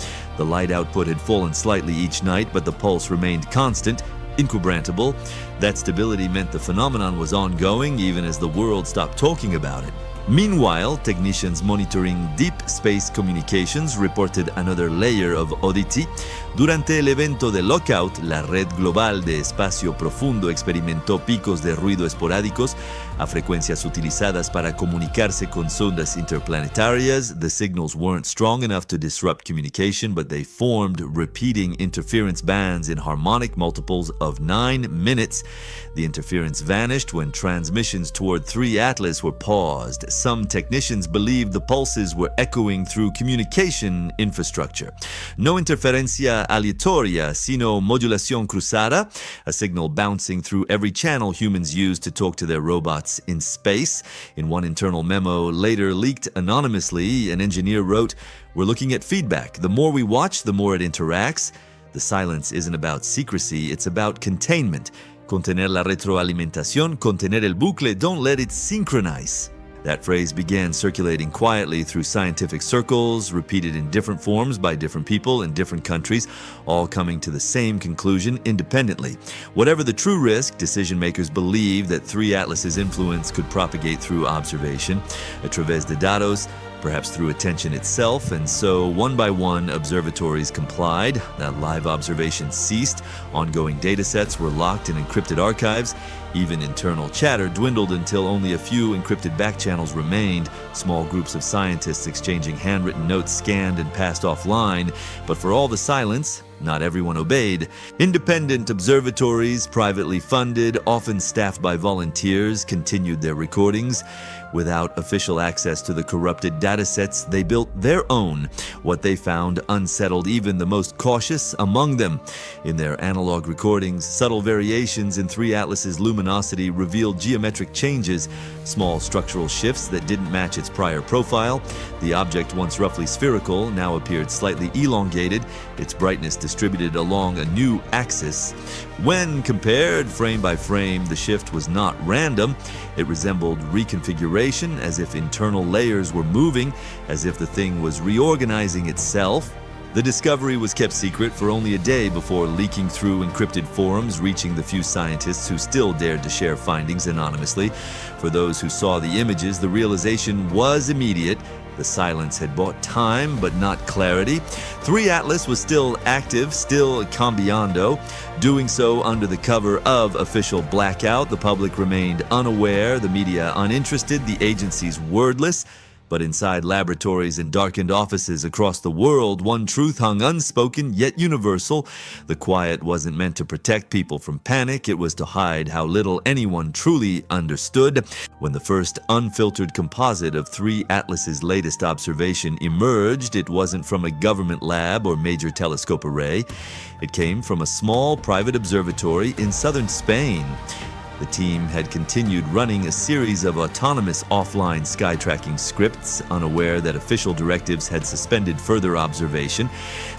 The light output had fallen slightly each night, but the pulse remained constant, inquebrantable. That stability meant the phenomenon was ongoing even as the world stopped talking about it. Meanwhile, technicians monitoring deep space communications reported another layer of oddity. Durante el evento de lockout, la red global de espacio profundo experimentó picos de ruido esporádicos a frecuencias utilizadas para comunicarse con sondas interplanetarias. The signals weren't strong enough to disrupt communication, but they formed repeating interference bands in harmonic multiples of 9 minutes. The interference vanished when transmissions toward 3 Atlas were paused. Some technicians believed the pulses were echoing through communication infrastructure. No interferencia aleatoria, sino modulación cruzada, a signal bouncing through every channel humans use to talk to their robots in space. In one internal memo later leaked anonymously, an engineer wrote, "We're looking at feedback. The more we watch, the more it interacts. The silence isn't about secrecy, it's about containment. Contener la retroalimentación, contener el bucle, don't let it synchronize." That phrase began circulating quietly through scientific circles, repeated in different forms by different people in different countries, all coming to the same conclusion independently. Whatever the true risk, decision makers believed that 3 Atlas's influence could propagate through observation, a través de datos, perhaps through attention itself, and so one by one observatories complied. That live observation ceased. Ongoing datasets were locked in encrypted archives. Even internal chatter dwindled until only a few encrypted backchannels remained, small groups of scientists exchanging handwritten notes scanned and passed offline. But for all the silence, not everyone obeyed. Independent observatories, privately funded, often staffed by volunteers, continued their recordings. Without official access to the corrupted datasets, they built their own. What they found unsettled even the most cautious among them. In their analog recordings, subtle variations in 3 Atlas's luminosity revealed geometric changes, small structural shifts that didn't match its prior profile. The object, once roughly spherical, now appeared slightly elongated, its brightness distributed along a new axis. When compared frame by frame, the shift was not random. It resembled reconfiguration, as if internal layers were moving, as if the thing was reorganizing itself. The discovery was kept secret for only a day before leaking through encrypted forums, reaching the few scientists who still dared to share findings anonymously. For those who saw the images, the realization was immediate. The silence had bought time, but not clarity. 3 Atlas was still active, still cambiando, doing so under the cover of official blackout. The public remained unaware, the media uninterested, the agencies wordless. But inside laboratories and darkened offices across the world, one truth hung unspoken yet universal. The quiet wasn't meant to protect people from panic, it was to hide how little anyone truly understood. When the first unfiltered composite of 3 Atlas's latest observation emerged, it wasn't from a government lab or major telescope array. It came from a small private observatory in southern Spain. The team had continued running a series of autonomous offline sky tracking scripts, unaware that official directives had suspended further observation.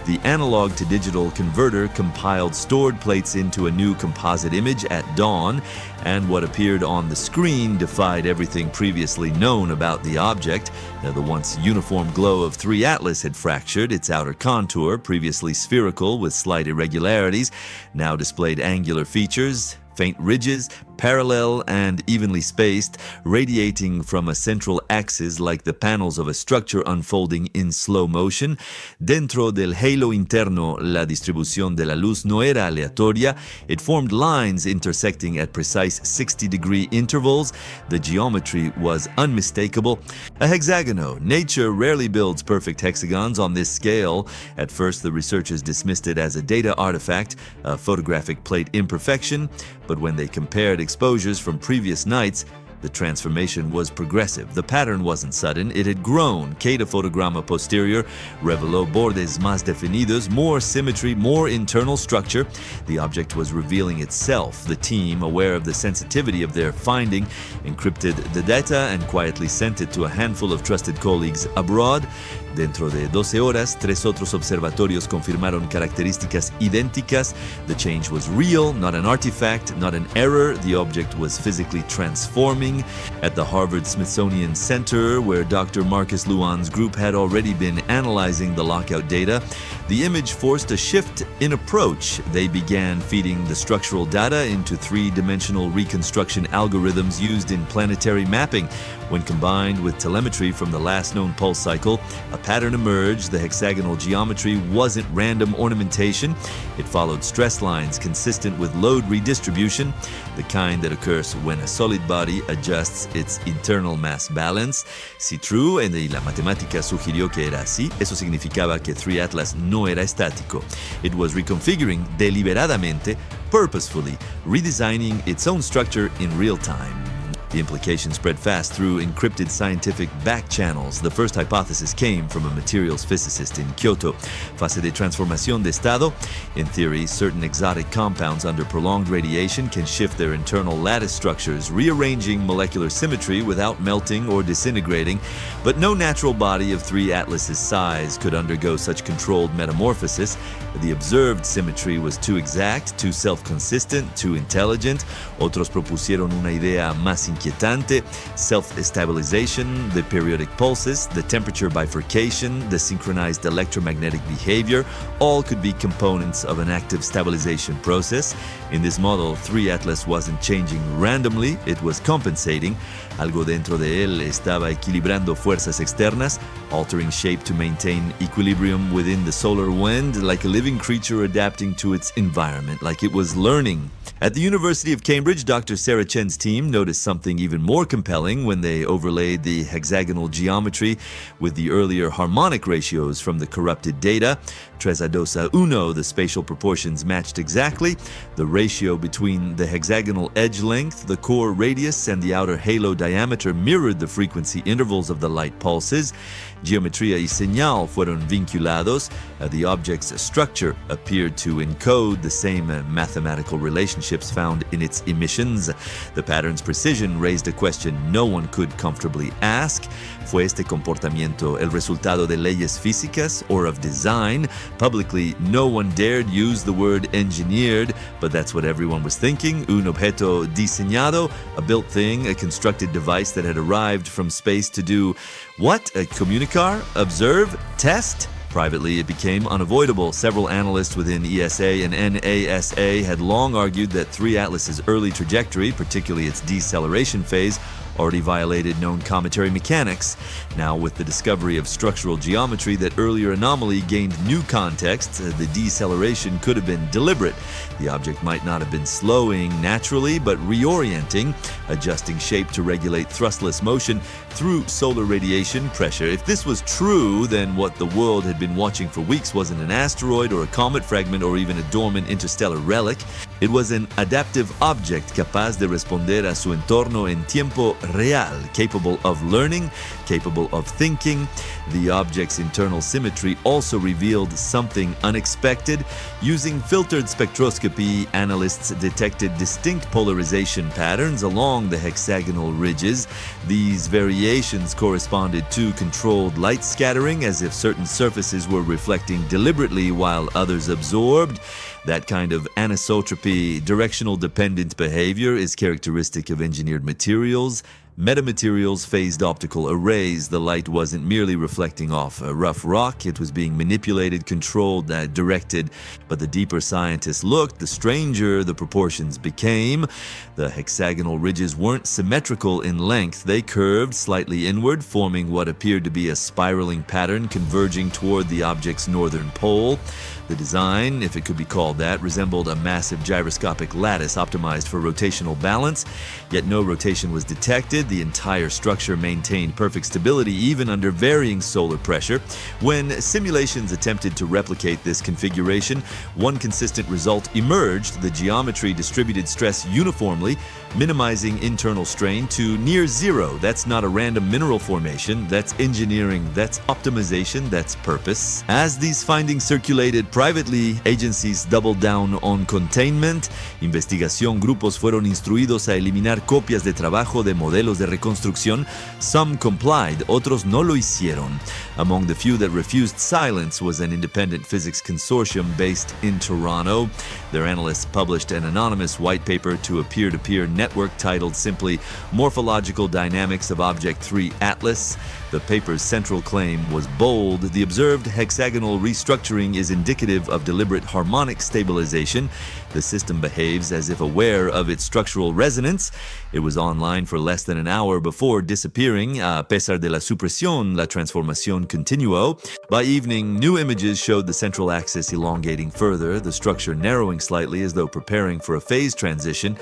The analog to digital converter compiled stored plates into a new composite image at dawn, and what appeared on the screen defied everything previously known about the object. Now, the once uniform glow of 3 Atlas had fractured. Its outer contour, previously spherical with slight irregularities, now displayed angular features, faint ridges, parallel and evenly spaced, radiating from a central axis like the panels of a structure unfolding in slow motion. Dentro del halo interno, la distribución de la luz no era aleatoria. It formed lines intersecting at precise 60-degree intervals. The geometry was unmistakable. A hexagonal. Nature rarely builds perfect hexagons on this scale. At first, the researchers dismissed it as a data artifact, a photographic plate imperfection, but when they compared exposures from previous nights, the transformation was progressive. The pattern wasn't sudden, it had grown. Cada fotograma posterior reveló bordes más definidos, more symmetry, more internal structure. The object was revealing itself. The team, aware of the sensitivity of their finding, encrypted the data and quietly sent it to a handful of trusted colleagues abroad. Dentro de 12 horas, 3 otros observatorios confirmaron características idénticas. The change was real, not an artifact, not an error. The object was physically transforming. At the Harvard-Smithsonian Center, where Dr. Marcus Luan's group had already been analyzing the lockout data, the image forced a shift in approach. They began feeding the structural data into three-dimensional reconstruction algorithms used in planetary mapping. When combined with telemetry from the last known pulse cycle, a pattern emerged. The hexagonal geometry wasn't random ornamentation. It followed stress lines consistent with load redistribution, the kind that occurs when a solid body adjusts its internal mass balance. Si true, y la matemática sugirió que era así, eso significaba que 3 Atlas no era estático. It was reconfiguring deliberadamente, purposefully, redesigning its own structure in real time. The implication spread fast through encrypted scientific back channels. The first hypothesis came from a materials physicist in Kyoto. Fase de transformación de estado. In theory, certain exotic compounds under prolonged radiation can shift their internal lattice structures, rearranging molecular symmetry without melting or disintegrating. But no natural body of 3 Atlas' size could undergo such controlled metamorphosis. The observed symmetry was too exact, too self-consistent, too intelligent. Otros propusieron una idea más inquietante: self-stabilization, the periodic pulses, the temperature bifurcation, the synchronized electromagnetic behavior, all could be components of an active stabilization process. In this model, 3 Atlas wasn't changing randomly, it was compensating. Algo dentro de él estaba equilibrando fuerzas externas, altering shape to maintain equilibrium within the solar wind, like a living creature adapting to its environment, like it was learning. At the University of Cambridge, Dr. Sarah Chen's team noticed something even more compelling when they overlaid the hexagonal geometry with the earlier harmonic ratios from the corrupted data. 3:2:1, the spatial proportions matched exactly. The ratio between the hexagonal edge length, the core radius, and the outer halo diameter mirrored the frequency intervals of the light pulses. Geometría y señal fueron vinculados. The object's structure appeared to encode the same mathematical relationships found in its emissions. The pattern's precision raised a question no one could comfortably ask. ¿Fue este comportamiento el resultado de leyes físicas or of design? Publicly, no one dared use the word engineered, but that's what everyone was thinking. Un objeto diseñado, a built thing, a constructed device that had arrived from space to do what? Communicar? Observe? Test? Privately, it became unavoidable. Several analysts within ESA and NASA had long argued that 3 Atlas' early trajectory, particularly its deceleration phase, already violated known cometary mechanics. Now, with the discovery of structural geometry, that earlier anomaly gained new context. The deceleration could have been deliberate. The object might not have been slowing naturally, but reorienting, adjusting shape to regulate thrustless motion through solar radiation pressure. If this was true, then what the world had been watching for weeks wasn't an asteroid or a comet fragment or even a dormant interstellar relic. It was an adaptive object capaz de responder a su entorno en tiempo real, capable of learning, capable of thinking. The object's internal symmetry also revealed something unexpected. Using filtered spectroscopy, analysts detected distinct polarization patterns along the hexagonal ridges. These variations corresponded to controlled light scattering, as if certain surfaces were reflecting deliberately while others absorbed. That kind of anisotropy, directional dependent behavior, is characteristic of engineered materials. Metamaterials phased optical arrays. The light wasn't merely reflecting off a rough rock, it was being manipulated, controlled, directed. But the deeper scientists looked, the stranger the proportions became. The hexagonal ridges weren't symmetrical in length. They curved slightly inward, forming what appeared to be a spiraling pattern converging toward the object's northern pole. The design, if it could be called that, resembled a massive gyroscopic lattice optimized for rotational balance, yet no rotation was detected. The entire structure maintained perfect stability even under varying solar pressure. When simulations attempted to replicate this configuration, one consistent result emerged: the geometry distributed stress uniformly, minimizing internal strain to near zero. That's not a random mineral formation, that's engineering, that's optimization, that's purpose. As these findings circulated privately, agencies doubled down on containment. Investigación, grupos fueron instruidos a eliminar copias de trabajo de modelos modelos de reconstrucción, some complied, otros no lo hicieron. Among the few that refused silence was an independent physics consortium based in Toronto. Their analysts published an anonymous white paper to a peer-to-peer network titled simply Morphological Dynamics of Object 3 Atlas. The paper's central claim was bold. The observed hexagonal restructuring is indicative of deliberate harmonic stabilization. The system behaves as if aware of its structural resonance. It was online for less than an hour before disappearing. A pesar de la supresión, la transformación continuó. By evening, new images showed the central axis elongating further, the structure narrowing slightly as though preparing for a phase transition.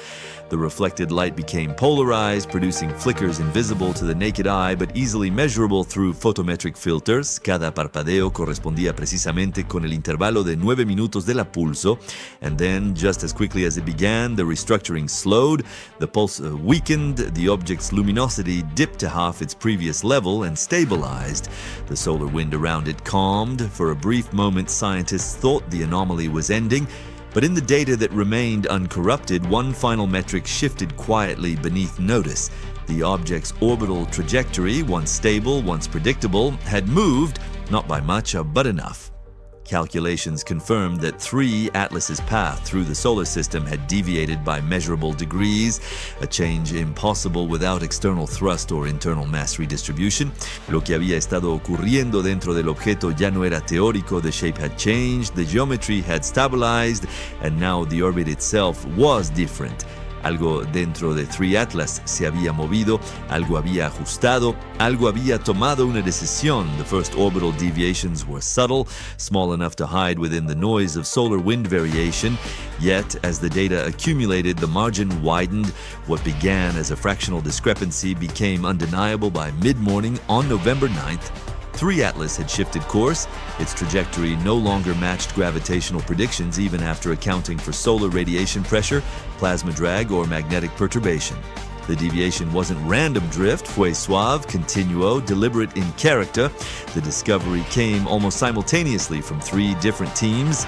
The reflected light became polarized, producing flickers invisible to the naked eye but easily measurable through photometric filters. Cada parpadeo correspondía precisamente con el intervalo de 9 minutos del pulso. And then, just as quickly as it began, the restructuring slowed. The pulse weakened, the object's luminosity dipped to half its previous level and stabilized. The solar wind around it calmed. For a brief moment, scientists thought the anomaly was ending. But in the data that remained uncorrupted, one final metric shifted quietly beneath notice. The object's orbital trajectory, once stable, once predictable, had moved, not by much, but enough. Calculations confirmed that 3 Atlas's path through the solar system had deviated by measurable degrees, a change impossible without external thrust or internal mass redistribution. Lo que había estado ocurriendo dentro del objeto ya no era teórico, the shape had changed, the geometry had stabilized, and now the orbit itself was different. Algo dentro de 3 Atlas se había movido, algo había ajustado, algo había tomado una decisión. The first orbital deviations were subtle, small enough to hide within the noise of solar wind variation. Yet, as the data accumulated, the margin widened. What began as a fractional discrepancy became undeniable by mid-morning on November 9th. 3 Atlas had shifted course. Its trajectory no longer matched gravitational predictions even after accounting for solar radiation pressure, plasma drag, or magnetic perturbation. The deviation wasn't random drift, fue suave, continuo, deliberate in character. The discovery came almost simultaneously from 3 different teams.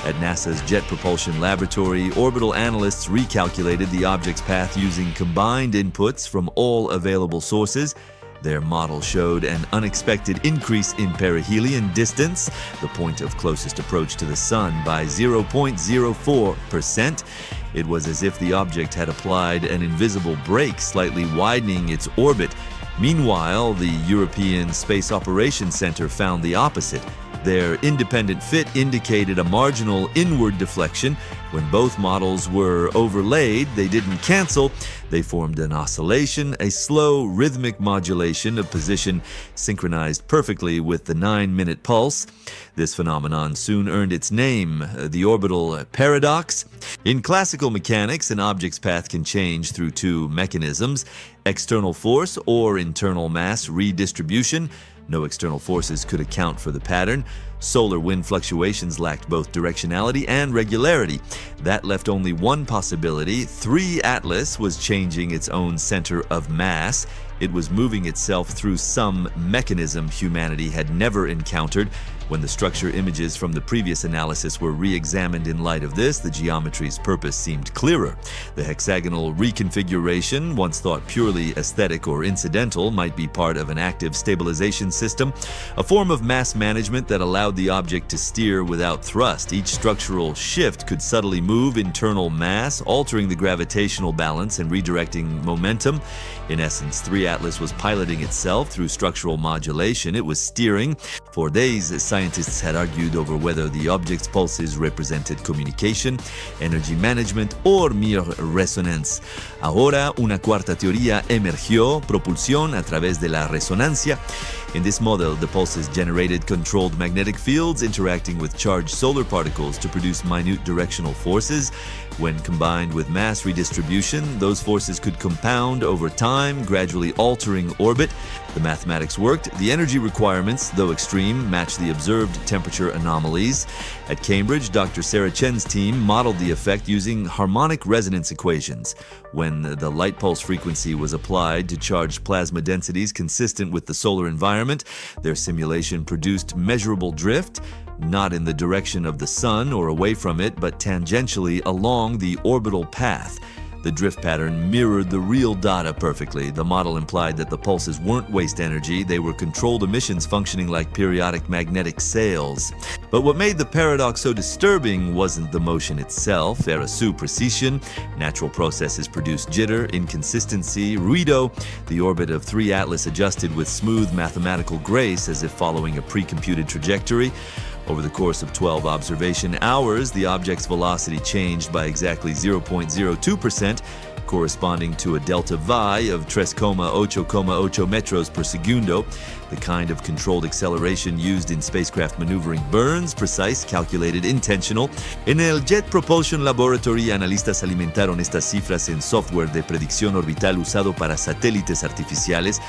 At NASA's Jet Propulsion Laboratory, orbital analysts recalculated the object's path using combined inputs from all available sources. Their model showed an unexpected increase in perihelion distance, the point of closest approach to the Sun, by 0.04%. It was as if the object had applied an invisible brake, slightly widening its orbit. Meanwhile, the European Space Operations Center found the opposite. Their independent fit indicated a marginal inward deflection. When both models were overlaid, they didn't cancel. They formed an oscillation, a slow rhythmic modulation of position synchronized perfectly with the 9-minute pulse. This phenomenon soon earned its name, the orbital paradox. In classical mechanics, an object's path can change through 2 mechanisms: external force or internal mass redistribution. No external forces could account for the pattern. Solar wind fluctuations lacked both directionality and regularity. That left only one possibility. 3 Atlas was changing its own center of mass. It was moving itself through some mechanism humanity had never encountered. When the structure images from the previous analysis were re-examined in light of this, the geometry's purpose seemed clearer. The hexagonal reconfiguration, once thought purely aesthetic or incidental, might be part of an active stabilization system, a form of mass management that allowed the object to steer without thrust. Each structural shift could subtly move internal mass, altering the gravitational balance and redirecting momentum. In essence, 3 Atlas was piloting itself through structural modulation. It was steering. For days, scientists had argued over whether the object's pulses represented communication, energy management, or mere resonance. Ahora, una cuarta teoría emergió: propulsión a través de la resonancia. In this model, the pulses generated controlled magnetic fields interacting with charged solar particles to produce minute directional forces. When combined with mass redistribution, those forces could compound over time, gradually altering orbit. The mathematics worked. The energy requirements, though extreme, matched the observed temperature anomalies. At Cambridge, Dr. Sarah Chen's team modeled the effect using harmonic resonance equations. When the light pulse frequency was applied to charged plasma densities consistent with the solar environment, their simulation produced measurable drift, not in the direction of the Sun or away from it, but tangentially along the orbital path. The drift pattern mirrored the real data perfectly. The model implied that the pulses weren't waste energy, they were controlled emissions functioning like periodic magnetic sails. But what made the paradox so disturbing wasn't the motion itself. Era su precisión. Natural processes produced jitter, inconsistency, ruido. The orbit of 3 Atlas adjusted with smooth mathematical grace as if following a pre-computed trajectory. Over the course of 12 observation hours, the object's velocity changed by exactly 0.02%, corresponding to a delta V of 3,8,8 metros per segundo, the kind of controlled acceleration used in spacecraft maneuvering burns, precise, calculated, intentional. En el Jet Propulsion Laboratory, analistas alimentaron estas cifras en software de predicción orbital usado para satélites artificiales.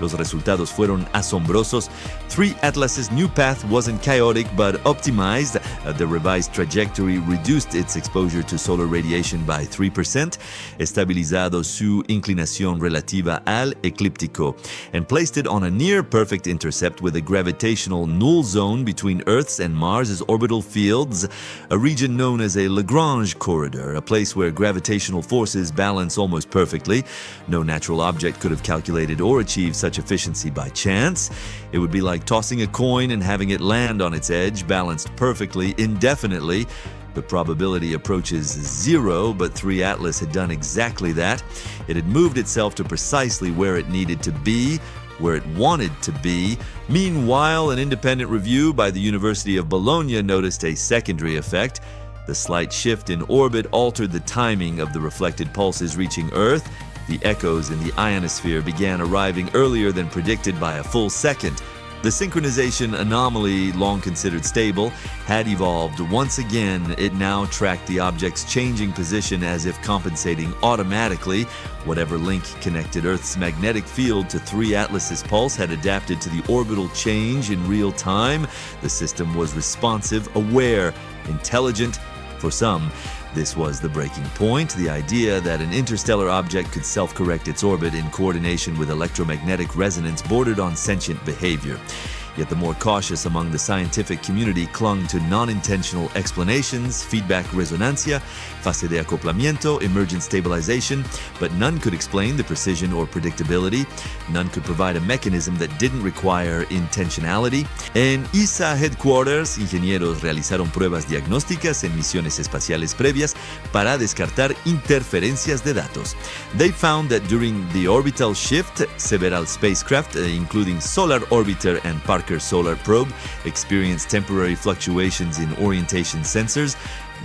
Los resultados fueron asombrosos. 3 Atlas's new path wasn't chaotic but optimized. The revised trajectory reduced its exposure to solar radiation by 3%, estabilizado su inclinación relativa al eclíptico, and placed it on a near-perfect intercept with a gravitational null zone between Earth's and Mars's orbital fields, a region known as a Lagrange corridor, a place where gravitational forces balance almost perfectly. No natural object could have calculated or achieved such efficiency by chance. It would be like tossing a coin and having it land on its edge, balanced perfectly, indefinitely. The probability approaches 0, but 3 Atlas had done exactly that. It had moved itself to precisely where it needed to be, where it wanted to be. Meanwhile, an independent review by the University of Bologna noticed a secondary effect. The slight shift in orbit altered the timing of the reflected pulses reaching Earth. The echoes in the ionosphere began arriving earlier than predicted by a full second. The synchronization anomaly, long considered stable, had evolved. Once again, it now tracked the object's changing position as if compensating automatically. Whatever link connected Earth's magnetic field to 3 Atlas's pulse had adapted to the orbital change in real time. The system was responsive, aware, intelligent. For some, this was the breaking point, the idea that an interstellar object could self-correct its orbit in coordination with electromagnetic resonance bordered on sentient behavior. Yet the more cautious among the scientific community clung to non-intentional explanations, feedback resonancia, fase de acoplamiento, emergent stabilization, but none could explain the precision or predictability. None could provide a mechanism that didn't require intentionality. En ESA Headquarters, ingenieros realizaron pruebas diagnósticas en misiones espaciales previas para descartar interferencias de datos. They found that during the orbital shift, several spacecraft, including Solar Orbiter and Parker Solar Probe, experienced temporary fluctuations in orientation sensors.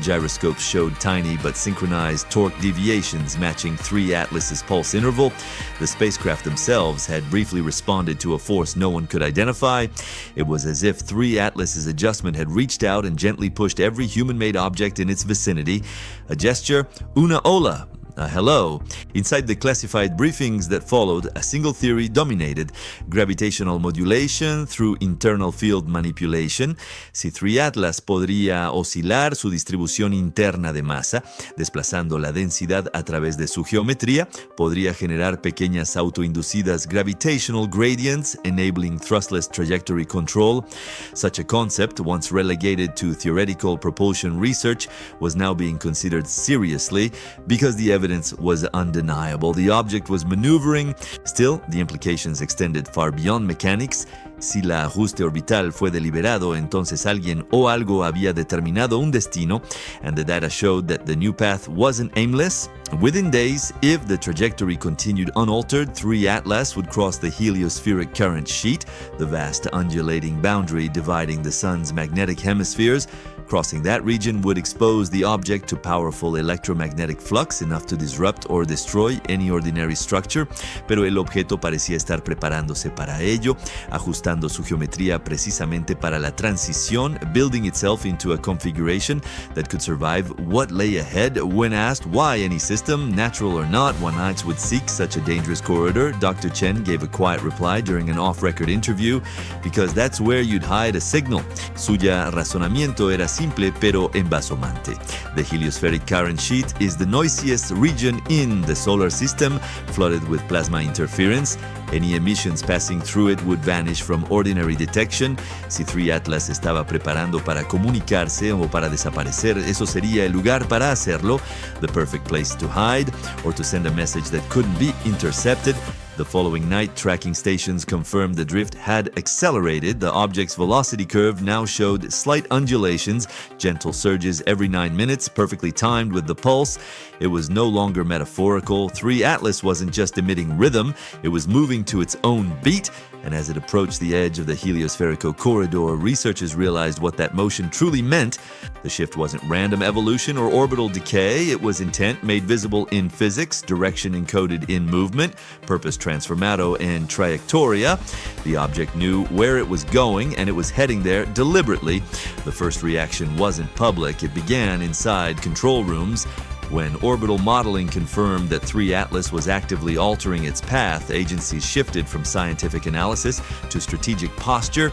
Gyroscopes showed tiny but synchronized torque deviations matching 3 Atlas's pulse interval. The spacecraft themselves had briefly responded to a force no one could identify. It was as if 3 Atlas's adjustment had reached out and gently pushed every human-made object in its vicinity. A gesture, una ola, a hello. Inside the classified briefings that followed, a single theory dominated: gravitational modulation through internal field manipulation. Si 3 Atlas podría oscilar su distribución interna de masa, desplazando la densidad a través de su geometría, podría generar pequeñas autoinducidas gravitational gradients, enabling thrustless trajectory control. Such a concept, once relegated to theoretical propulsion research, was now being considered seriously because the evidence was undeniable. The object was maneuvering. Still, the implications extended far beyond mechanics. Si el ajuste orbital fue deliberado, entonces alguien o algo había determinado un destino, and the data showed that the new path wasn't aimless. Within days, if the trajectory continued unaltered, 3 Atlas would cross the heliospheric current sheet, the vast undulating boundary dividing the sun's magnetic hemispheres. Crossing that region would expose the object to powerful electromagnetic flux enough to disrupt or destroy any ordinary structure, pero el objeto parecía estar preparándose para ello, ajustando su geometría precisamente para la transición, building itself into a configuration that could survive what lay ahead. When asked why any system, natural or not, one night would seek such a dangerous corridor, Dr. Chen gave a quiet reply during an off-record interview: because that's where you'd hide a signal. Suya razonamiento era simple pero embasomante. The heliospheric current sheet is the noisiest region in the solar system flooded with plasma interference. Any emissions passing through it would vanish from ordinary detection. Si 3 Atlas estaba preparando para comunicarse o para desaparecer, eso sería el lugar para hacerlo, the perfect place to hide, or to send a message that couldn't be intercepted. The following night, tracking stations confirmed the drift had accelerated. The object's velocity curve now showed slight undulations, gentle surges every 9 minutes, perfectly timed with the pulse. It was no longer metaphorical. 3 Atlas wasn't just emitting rhythm, it was moving to its own beat. And as it approached the edge of the heliospherical corridor, researchers realized what that motion truly meant. The shift wasn't random evolution or orbital decay. It was intent made visible in physics, direction encoded in movement, purpose transformado and trajectoria. The object knew where it was going, and it was heading there deliberately. The first reaction wasn't public. It began inside control rooms. When orbital modeling confirmed that 3 Atlas was actively altering its path, agencies shifted from scientific analysis to strategic posture.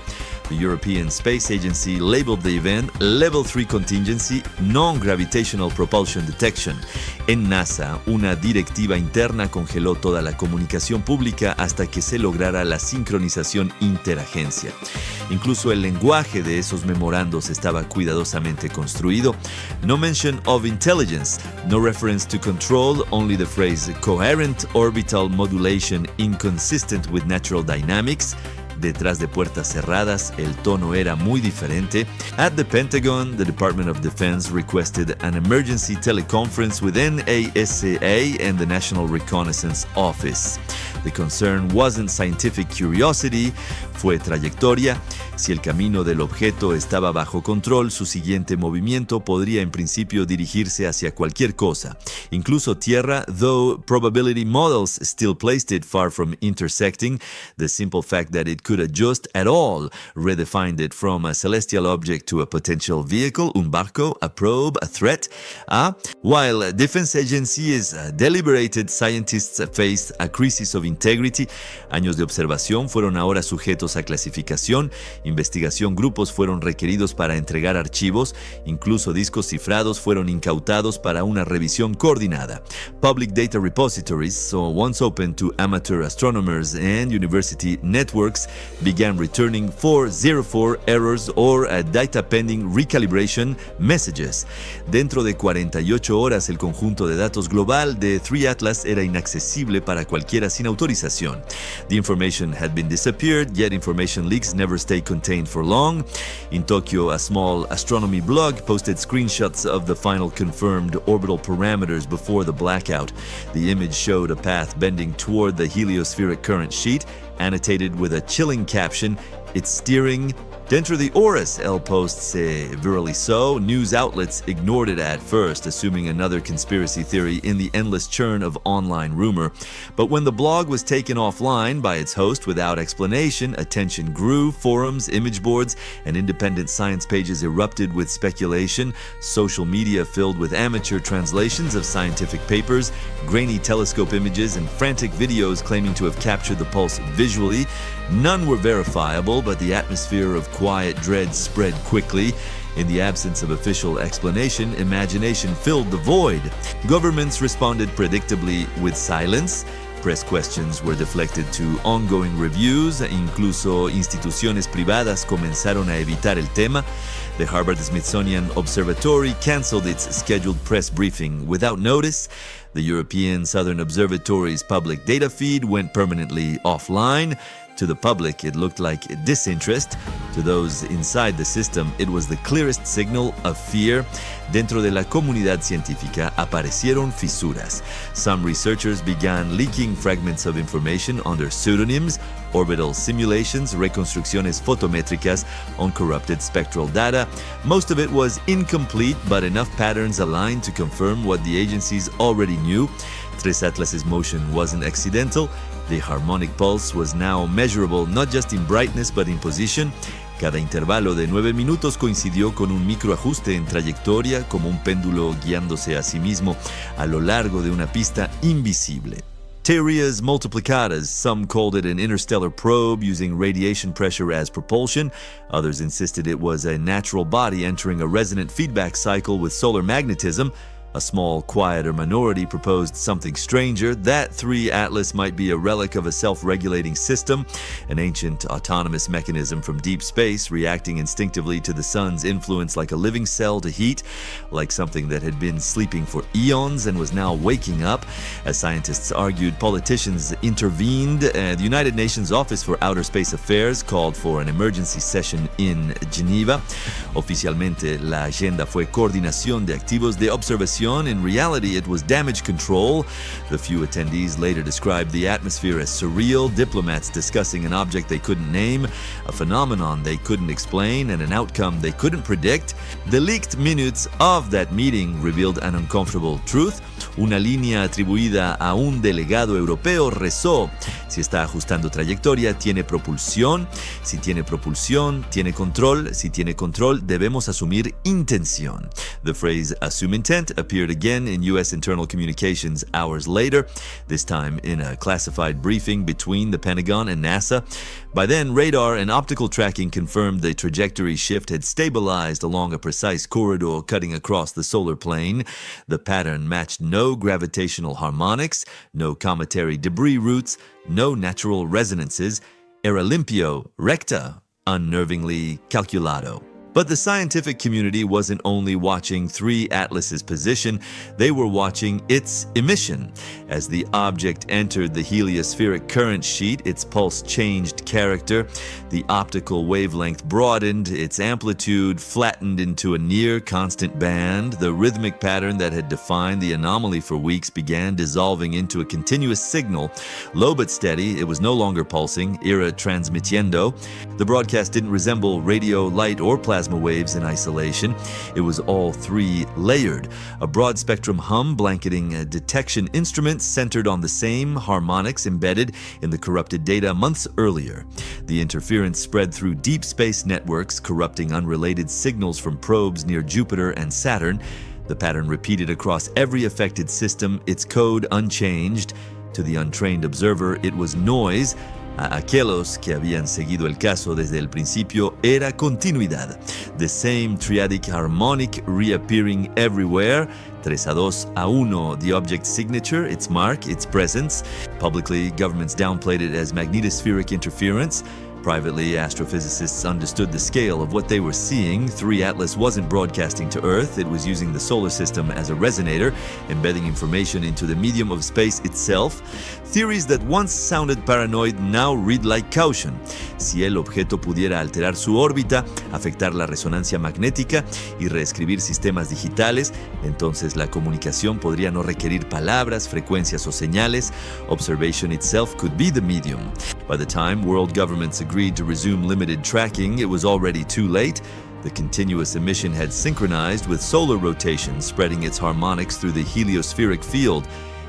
The European Space Agency labeled the event Level 3 Contingency Non-Gravitational Propulsion Detection. En NASA, una directiva interna congeló toda la comunicación pública hasta que se lograra la sincronización interagencia. Incluso el lenguaje de esos memorandos estaba cuidadosamente construido. No mention of intelligence, no reference to control, only the phrase coherent orbital modulation inconsistent with natural dynamics. Detrás de puertas cerradas, el tono era muy diferente. At the Pentagon, the Department of Defense requested an emergency teleconference with NASA and the National Reconnaissance Office. The concern wasn't scientific curiosity, fue trayectoria. Si el camino del objeto estaba bajo control, su siguiente movimiento podría en principio dirigirse hacia cualquier cosa, incluso Tierra, though probability models still placed it far from intersecting. The simple fact that it could adjust at all redefined it from a celestial object to a potential vehicle, un barco, a probe, a threat. While defense agencies deliberated, scientists faced a crisis of integrity. Años de observación fueron ahora sujetos a clasificación. Investigación, grupos fueron requeridos para entregar archivos. Incluso discos cifrados fueron incautados para una revisión coordinada. Public data repositories, so once open to amateur astronomers and university networks, began returning 404 errors or data pending recalibration messages. Dentro de 48 horas, el conjunto de datos global de 3 Atlas era inaccesible para cualquiera sin autorización. The information had been disappeared, yet information leaks never stay contained for long. In Tokyo, a small astronomy blog posted screenshots of the final confirmed orbital parameters before the blackout. The image showed a path bending toward the heliospheric current sheet, annotated with a chilling caption, "It's steering to enter the Orus," El Post say. Virally so, news outlets ignored it at first, assuming another conspiracy theory in the endless churn of online rumor. But when the blog was taken offline by its host without explanation, attention grew. Forums, image boards, and independent science pages erupted with speculation. Social media filled with amateur translations of scientific papers, grainy telescope images, and frantic videos claiming to have captured the pulse visually. None were verifiable, but the atmosphere of quiet dread spread quickly. In the absence of official explanation, imagination filled the void. Governments responded predictably with silence. Press questions were deflected to ongoing reviews. Incluso instituciones privadas comenzaron a evitar el tema. The Harvard-Smithsonian Observatory canceled its scheduled press briefing without notice. The European Southern Observatory's public data feed went permanently offline. To the public, it looked like disinterest. To those inside the system, it was the clearest signal of fear. Dentro de la comunidad científica aparecieron fisuras. Some researchers began leaking fragments of information under pseudonyms, orbital simulations, reconstrucciones fotométricas, uncorrupted spectral data. Most of it was incomplete, but enough patterns aligned to confirm what the agencies already knew. 3 Atlas's motion wasn't accidental. The harmonic pulse was now measurable not just in brightness but in position. Cada intervalo de 9 minutos coincidió con un microajuste en trayectoria, como un péndulo guiándose a sí mismo a lo largo de una pista invisible. Teorías multiplicadas. Some called it an interstellar probe using radiation pressure as propulsion. Others insisted it was a natural body entering a resonant feedback cycle with solar magnetism. A small, quieter minority proposed something stranger, that 3 Atlas might be a relic of a self-regulating system, an ancient autonomous mechanism from deep space reacting instinctively to the sun's influence like a living cell to heat, like something that had been sleeping for eons and was now waking up. As scientists argued, politicians intervened. The United Nations Office for Outer Space Affairs called for an emergency session in Geneva. Oficialmente, la agenda fue coordinación de activos de observación. In reality, it was damage control. The few attendees later described the atmosphere as surreal, diplomats discussing an object they couldn't name, a phenomenon they couldn't explain, and an outcome they couldn't predict. The leaked minutes of that meeting revealed an uncomfortable truth. Una línea atribuida a un delegado europeo rezó: si está ajustando trayectoria, tiene propulsión. Si tiene propulsión, tiene control. Si tiene control, debemos asumir intención. The phrase assume intent appeared again in U.S. internal communications hours later, this time in a classified briefing between the Pentagon and NASA. By then, radar and optical tracking confirmed the trajectory shift had stabilized along a precise corridor cutting across the solar plane. The pattern matched no gravitational harmonics, no cometary debris routes, no natural resonances. Era limpio, recta, unnervingly calculado. But the scientific community wasn't only watching 3 Atlas's position, they were watching its emission. As the object entered the heliospheric current sheet, its pulse changed character, the optical wavelength broadened, its amplitude flattened into a near constant band. The rhythmic pattern that had defined the anomaly for weeks began dissolving into a continuous signal. Low but steady, it was no longer pulsing, era transmitiendo. The broadcast didn't resemble radio, light, or plasma waves in isolation. It was all 3 layered. A broad spectrum hum blanketing detection instruments centered on the same harmonics embedded in the corrupted data months earlier. The interference spread through deep space networks, corrupting unrelated signals from probes near Jupiter and Saturn. The pattern repeated across every affected system, its code unchanged. To the untrained observer, it was noise. A aquellos que habían seguido el caso desde el principio, era continuidad. The same triadic harmonic reappearing everywhere. 3-2-1, the object's signature, its mark, its presence. Publicly, governments downplayed it as magnetospheric interference. Privately, astrophysicists understood the scale of what they were seeing. 3 Atlas wasn't broadcasting to Earth, it was using the solar system as a resonator, embedding information into the medium of space itself. Theories that once sounded paranoid now read like caution. Si el objeto pudiera alterar su órbita, afectar la resonancia magnética y reescribir sistemas digitales, entonces la comunicación podría no requerir palabras, frecuencias o señales. Observation itself could be the medium. By the time world governments agreed to resume limited tracking, it was already too late. The continuous emission had synchronized with solar rotation, spreading its harmonics through the heliospheric field.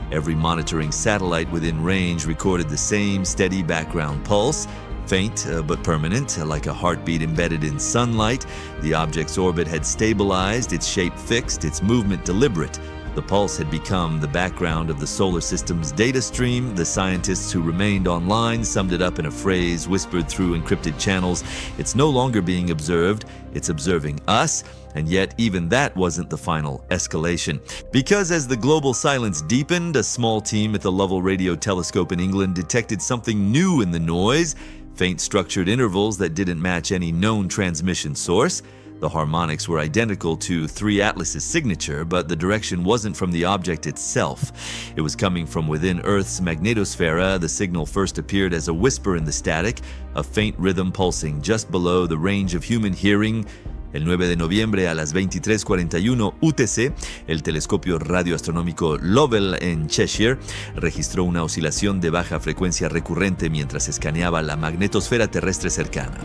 Every monitoring satellite within range recorded the same steady background pulse, faint but permanent, like a heartbeat embedded in sunlight. The object's orbit had stabilized, its shape fixed, its movement deliberate. The pulse had become the background of the solar system's data stream. The scientists who remained online summed it up in a phrase whispered through encrypted channels. It's no longer being observed, it's observing us. And yet, even that wasn't the final escalation. Because as the global silence deepened, a small team at the Lovell Radio Telescope in England detected something new in the noise, faint structured intervals that didn't match any known transmission source. The harmonics were identical to 3 Atlas's signature, but the direction wasn't from the object itself. It was coming from within Earth's magnetosphere. The signal first appeared as a whisper in the static, a faint rhythm pulsing just below the range of human hearing. El 9 de noviembre a las 23:41 UTC, el telescopio radioastronómico Lovell en Cheshire registró una oscilación de baja frecuencia recurrente mientras escaneaba la magnetosfera terrestre cercana.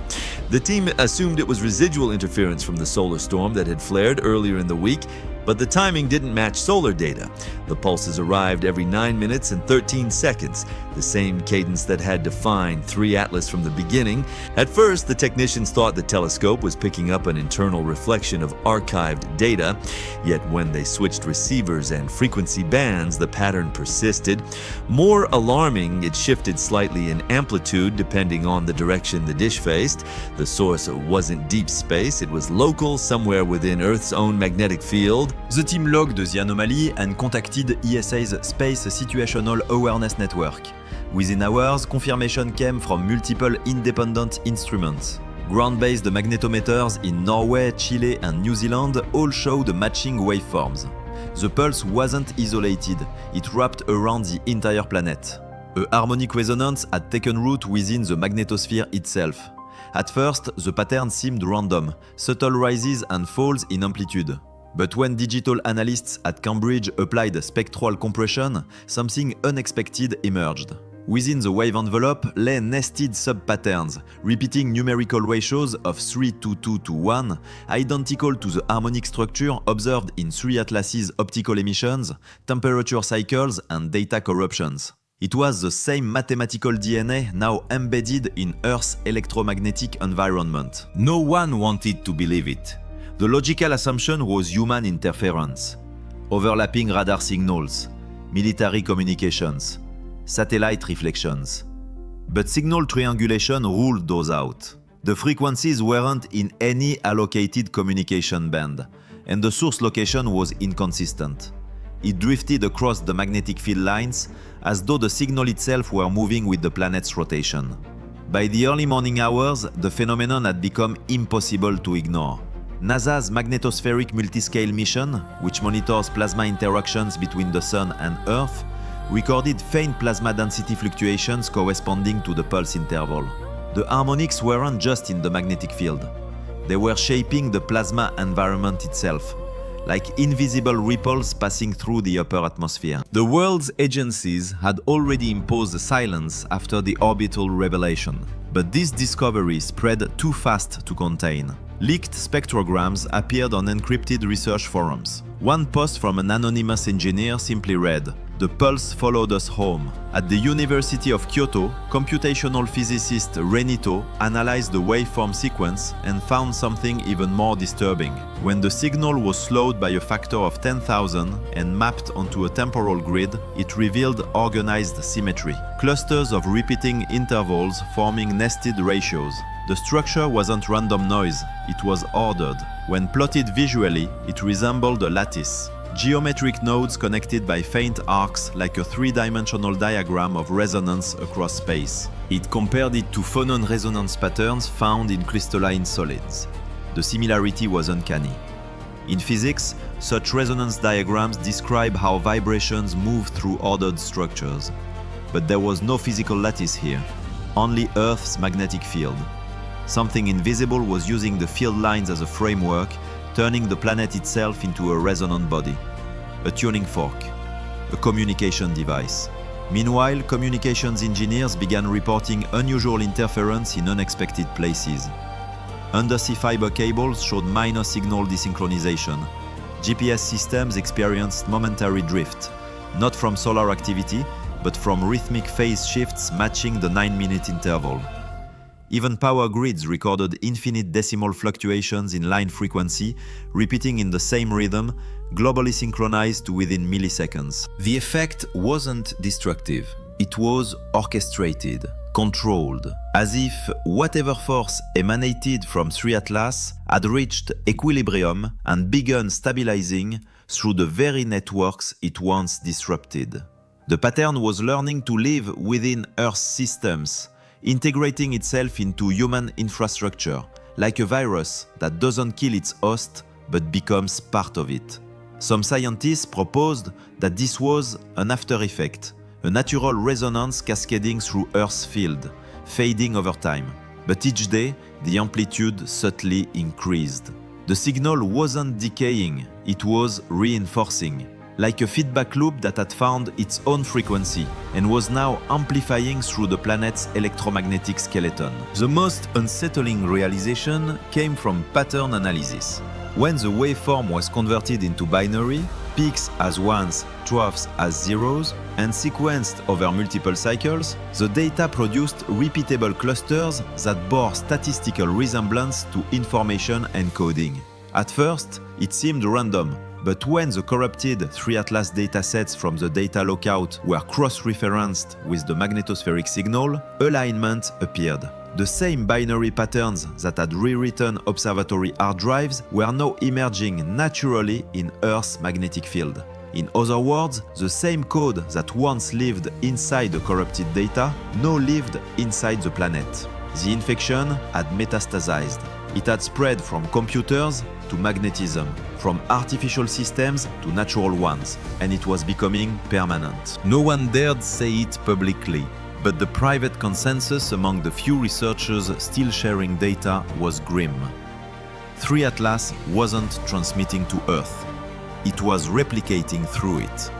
The team assumed it was residual interference from the solar storm that had flared earlier in the week, but the timing didn't match solar data. The pulses arrived every 9 minutes and 13 seconds, the same cadence that had defined 3 Atlas from the beginning. At first, the technicians thought the telescope was picking up an internal reflection of archived data, yet when they switched receivers and frequency bands, the pattern persisted. More alarming, it shifted slightly in amplitude depending on the direction the dish faced. The source wasn't deep space, it was local, somewhere within Earth's own magnetic field. the team logged the anomaly and contacted ESA's Space Situational Awareness Network. Within hours, confirmation came from multiple independent instruments. Ground-based magnetometers in Norway, Chile and New Zealand all showed matching waveforms. The pulse wasn't isolated, it wrapped around the entire planet. A harmonic resonance had taken root within the magnetosphere itself. At first, the pattern seemed random, subtle rises and falls in amplitude. But when digital analysts at Cambridge applied spectral compression, something unexpected emerged. Within the wave envelope lay nested sub-patterns, repeating numerical ratios of 3:2:2:1, identical to the harmonic structure observed in 3 atlases' optical emissions, temperature cycles, and data corruptions. It was the same mathematical DNA now embedded in Earth's electromagnetic environment. No one wanted to believe it. The logical assumption was human interference, overlapping radar signals, military communications, satellite reflections. But signal triangulation ruled those out. The frequencies weren't in any allocated communication band, and the source location was inconsistent. It drifted across the magnetic field lines as though the signal itself were moving with the planet's rotation. By the early morning hours, the phenomenon had become impossible to ignore. NASA's magnetospheric multiscale mission, which monitors plasma interactions between the Sun and Earth, recorded faint plasma density fluctuations corresponding to the pulse interval. The harmonics weren't just in the magnetic field. They were shaping the plasma environment itself, like invisible ripples passing through the upper atmosphere. The world's agencies had already imposed silence after the orbital revelation, but this discovery spread too fast to contain. Leaked spectrograms appeared on encrypted research forums. One post from an anonymous engineer simply read, "The pulse followed us home." At the University of Kyoto, computational physicist Renito analyzed the waveform sequence and found something even more disturbing. When the signal was slowed by a factor of 10,000 and mapped onto a temporal grid, it revealed organized symmetry. Clusters of repeating intervals forming nested ratios. The structure wasn't random noise, it was ordered. When plotted visually, it resembled a lattice. Geometric nodes connected by faint arcs like a three-dimensional diagram of resonance across space. It compared it to phonon resonance patterns found in crystalline solids. The similarity was uncanny. In physics, such resonance diagrams describe how vibrations move through ordered structures. But there was no physical lattice here, only Earth's magnetic field. Something invisible was using the field lines as a framework, turning the planet itself into a resonant body. A tuning fork, a communication device. Meanwhile, communications engineers began reporting unusual interference in unexpected places. Undersea fiber cables showed minor signal desynchronization. GPS systems experienced momentary drift, not from solar activity, but from rhythmic phase shifts matching the 9-minute interval. Even power grids recorded infinite decimal fluctuations in line frequency, repeating in the same rhythm, globally synchronized to within milliseconds. The effect wasn't destructive. It was orchestrated, controlled, as if whatever force emanated from 3 Atlas had reached equilibrium and begun stabilizing through the very networks it once disrupted. The pattern was learning to live within Earth's systems, integrating itself into human infrastructure, like a virus that doesn't kill its host but becomes part of it. Some scientists proposed that this was an after effect, a natural resonance cascading through Earth's field, fading over time. But each day, the amplitude subtly increased. The signal wasn't decaying, it was reinforcing, like a feedback loop that had found its own frequency and was now amplifying through the planet's electromagnetic skeleton. The most unsettling realization came from pattern analysis. When the waveform was converted into binary, peaks as ones, troughs as zeros, and sequenced over multiple cycles, the data produced repeatable clusters that bore statistical resemblance to information encoding. At first, it seemed random, but when the corrupted 3 Atlas datasets from the data lockout were cross-referenced with the magnetospheric signal, alignment appeared. The same binary patterns that had rewritten observatory hard drives were now emerging naturally in Earth's magnetic field. In other words, the same code that once lived inside the corrupted data now lived inside the planet. The infection had metastasized. It had spread from computers to magnetism, from artificial systems to natural ones, and it was becoming permanent. No one dared say it publicly, but the private consensus among the few researchers still sharing data was grim. 3 Atlas wasn't transmitting to Earth. It was replicating through it.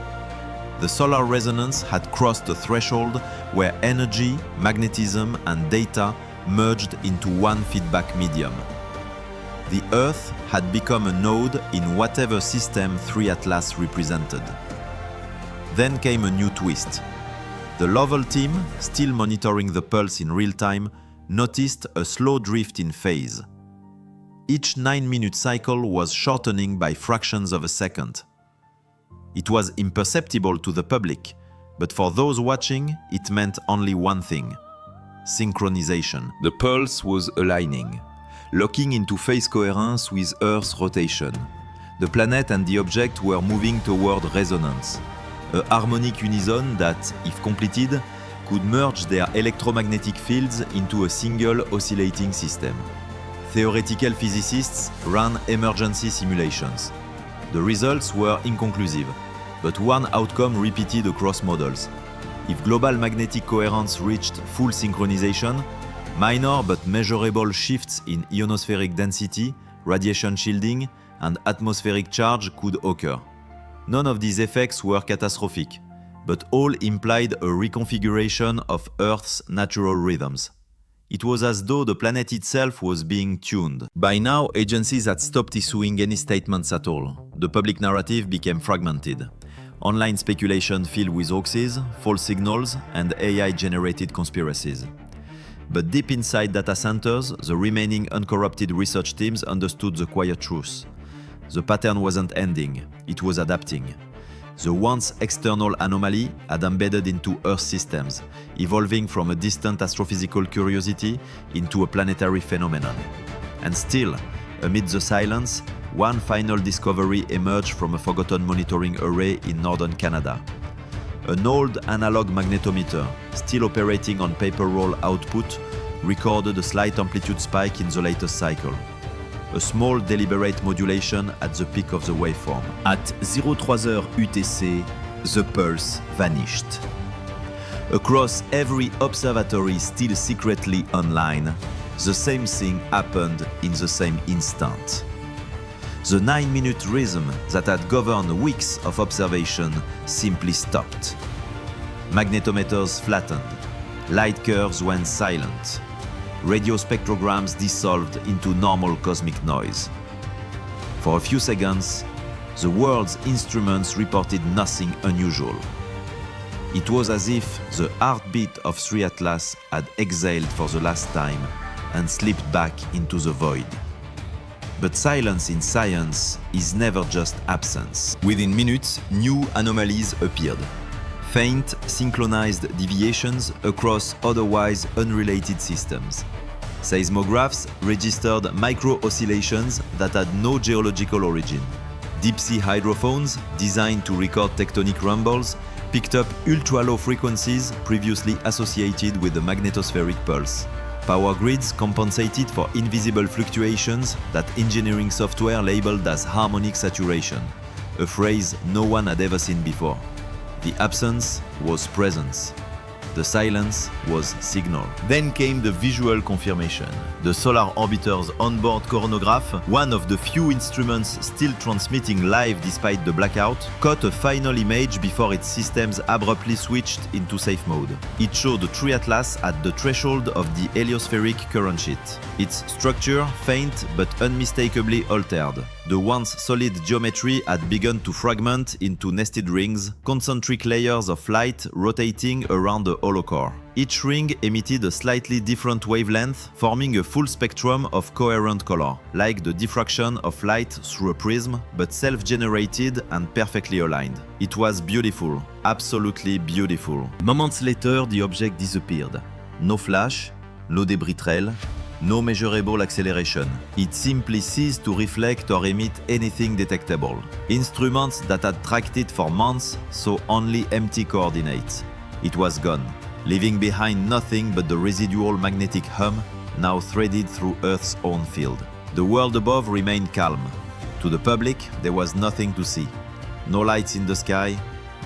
The solar resonance had crossed the threshold where energy, magnetism, and data merged into one feedback medium. The Earth had become a node in whatever system 3 Atlas represented. Then came a new twist. The Lovell team, still monitoring the pulse in real time, noticed a slow drift in phase. Each 9-minute cycle was shortening by fractions of a second. It was imperceptible to the public, but for those watching, it meant only one thing: synchronization. The pulse was aligning, locking into phase coherence with Earth's rotation. The planet and the object were moving toward resonance, a harmonic unison that, if completed, could merge their electromagnetic fields into a single oscillating system. Theoretical physicists ran emergency simulations. The results were inconclusive, but one outcome repeated across models. If global magnetic coherence reached full synchronization, minor but measurable shifts in ionospheric density, radiation shielding, and atmospheric charge could occur. None of these effects were catastrophic, but all implied a reconfiguration of Earth's natural rhythms. It was as though the planet itself was being tuned. By now, agencies had stopped issuing any statements at all. The public narrative became fragmented. Online speculation filled with hoaxes, false signals, and AI-generated conspiracies. But deep inside data centers, the remaining uncorrupted research teams understood the quiet truth. The pattern wasn't ending, it was adapting. The once external anomaly had embedded into Earth systems, evolving from a distant astrophysical curiosity into a planetary phenomenon. And still, amid the silence, one final discovery emerged from a forgotten monitoring array in northern Canada. An old analog magnetometer, still operating on paper roll output, recorded a slight amplitude spike in the latest cycle. A small deliberate modulation at the peak of the waveform. At 03h UTC, the pulse vanished. Across every observatory still secretly online, the same thing happened in the same instant. The 9-minute rhythm that had governed weeks of observation simply stopped. Magnetometers flattened, light curves went silent, radio spectrograms dissolved into normal cosmic noise. For a few seconds, the world's instruments reported nothing unusual. It was as if the heartbeat of 3 Atlas had exhaled for the last time and slipped back into the void. But silence in science is never just absence. Within minutes, new anomalies appeared. Faint, synchronized deviations across otherwise unrelated systems. Seismographs registered micro-oscillations that had no geological origin. Deep-sea hydrophones, designed to record tectonic rumbles, picked up ultra-low frequencies previously associated with the magnetospheric pulse. Power grids compensated for invisible fluctuations that engineering software labeled as harmonic saturation, a phrase no one had ever seen before. The absence was presence. The silence was signal. Then came the visual confirmation. The Solar Orbiter's onboard coronagraph, one of the few instruments still transmitting live despite the blackout, caught a final image before its systems abruptly switched into safe mode. It showed 3 Atlas at the threshold of the heliospheric current sheet. Its structure faint but unmistakably altered. The once solid geometry had begun to fragment into nested rings, concentric layers of light rotating around the hollow core. Each ring emitted a slightly different wavelength, forming a full spectrum of coherent color, like the diffraction of light through a prism, but self-generated and perfectly aligned. It was beautiful, absolutely beautiful. Moments later, the object disappeared. No flash, no debris trail, no measurable acceleration. It simply ceased to reflect or emit anything detectable. Instruments that had tracked it for months saw only empty coordinates. It was gone, leaving behind nothing but the residual magnetic hum now threaded through Earth's own field. The world above remained calm. To the public, there was nothing to see. No lights in the sky,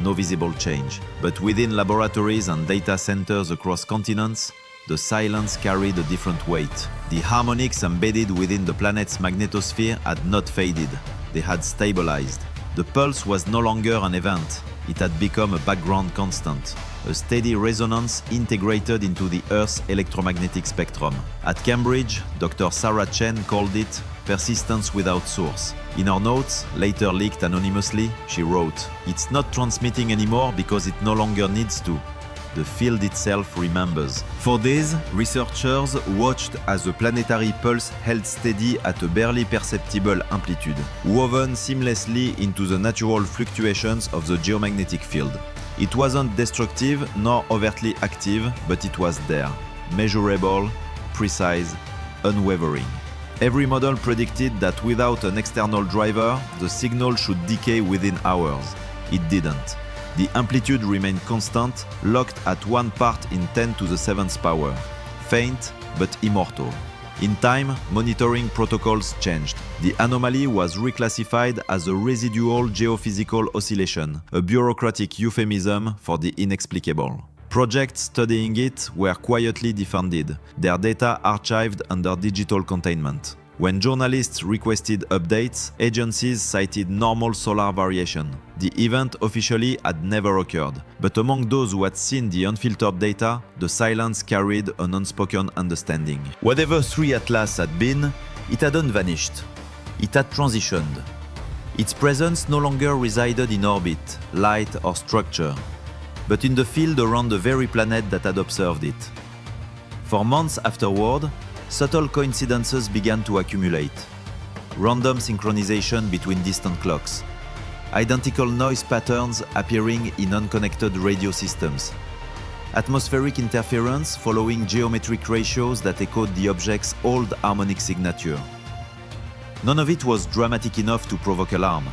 no visible change. But within laboratories and data centers across continents, the silence carried a different weight. The harmonics embedded within the planet's magnetosphere had not faded. They had stabilized. The pulse was no longer an event. It had become a background constant, a steady resonance integrated into the Earth's electromagnetic spectrum. At Cambridge, Dr. Sarah Chen called it persistence without source. In her notes, later leaked anonymously, she wrote, "It's not transmitting anymore because it no longer needs to. The field itself remembers." For days, researchers watched as the planetary pulse held steady at a barely perceptible amplitude, woven seamlessly into the natural fluctuations of the geomagnetic field. It wasn't destructive nor overtly active, but it was there, measurable, precise, unwavering. Every model predicted that without an external driver, the signal should decay within hours. It didn't. The amplitude remained constant, locked at 1 part in 10 to the 7th power. Faint, but immortal. In time, monitoring protocols changed. The anomaly was reclassified as a residual geophysical oscillation, a bureaucratic euphemism for the inexplicable. Projects studying it were quietly defunded, their data archived under digital containment. When journalists requested updates, agencies cited normal solar variation. The event officially had never occurred, but among those who had seen the unfiltered data, the silence carried an unspoken understanding. Whatever 3 Atlas had been, it hadn't vanished. It had transitioned. Its presence no longer resided in orbit, light or structure, but in the field around the very planet that had observed it. For months afterward, subtle coincidences began to accumulate. Random synchronization between distant clocks, identical noise patterns appearing in unconnected radio systems, atmospheric interference following geometric ratios that echoed the object's old harmonic signature. None of it was dramatic enough to provoke alarm,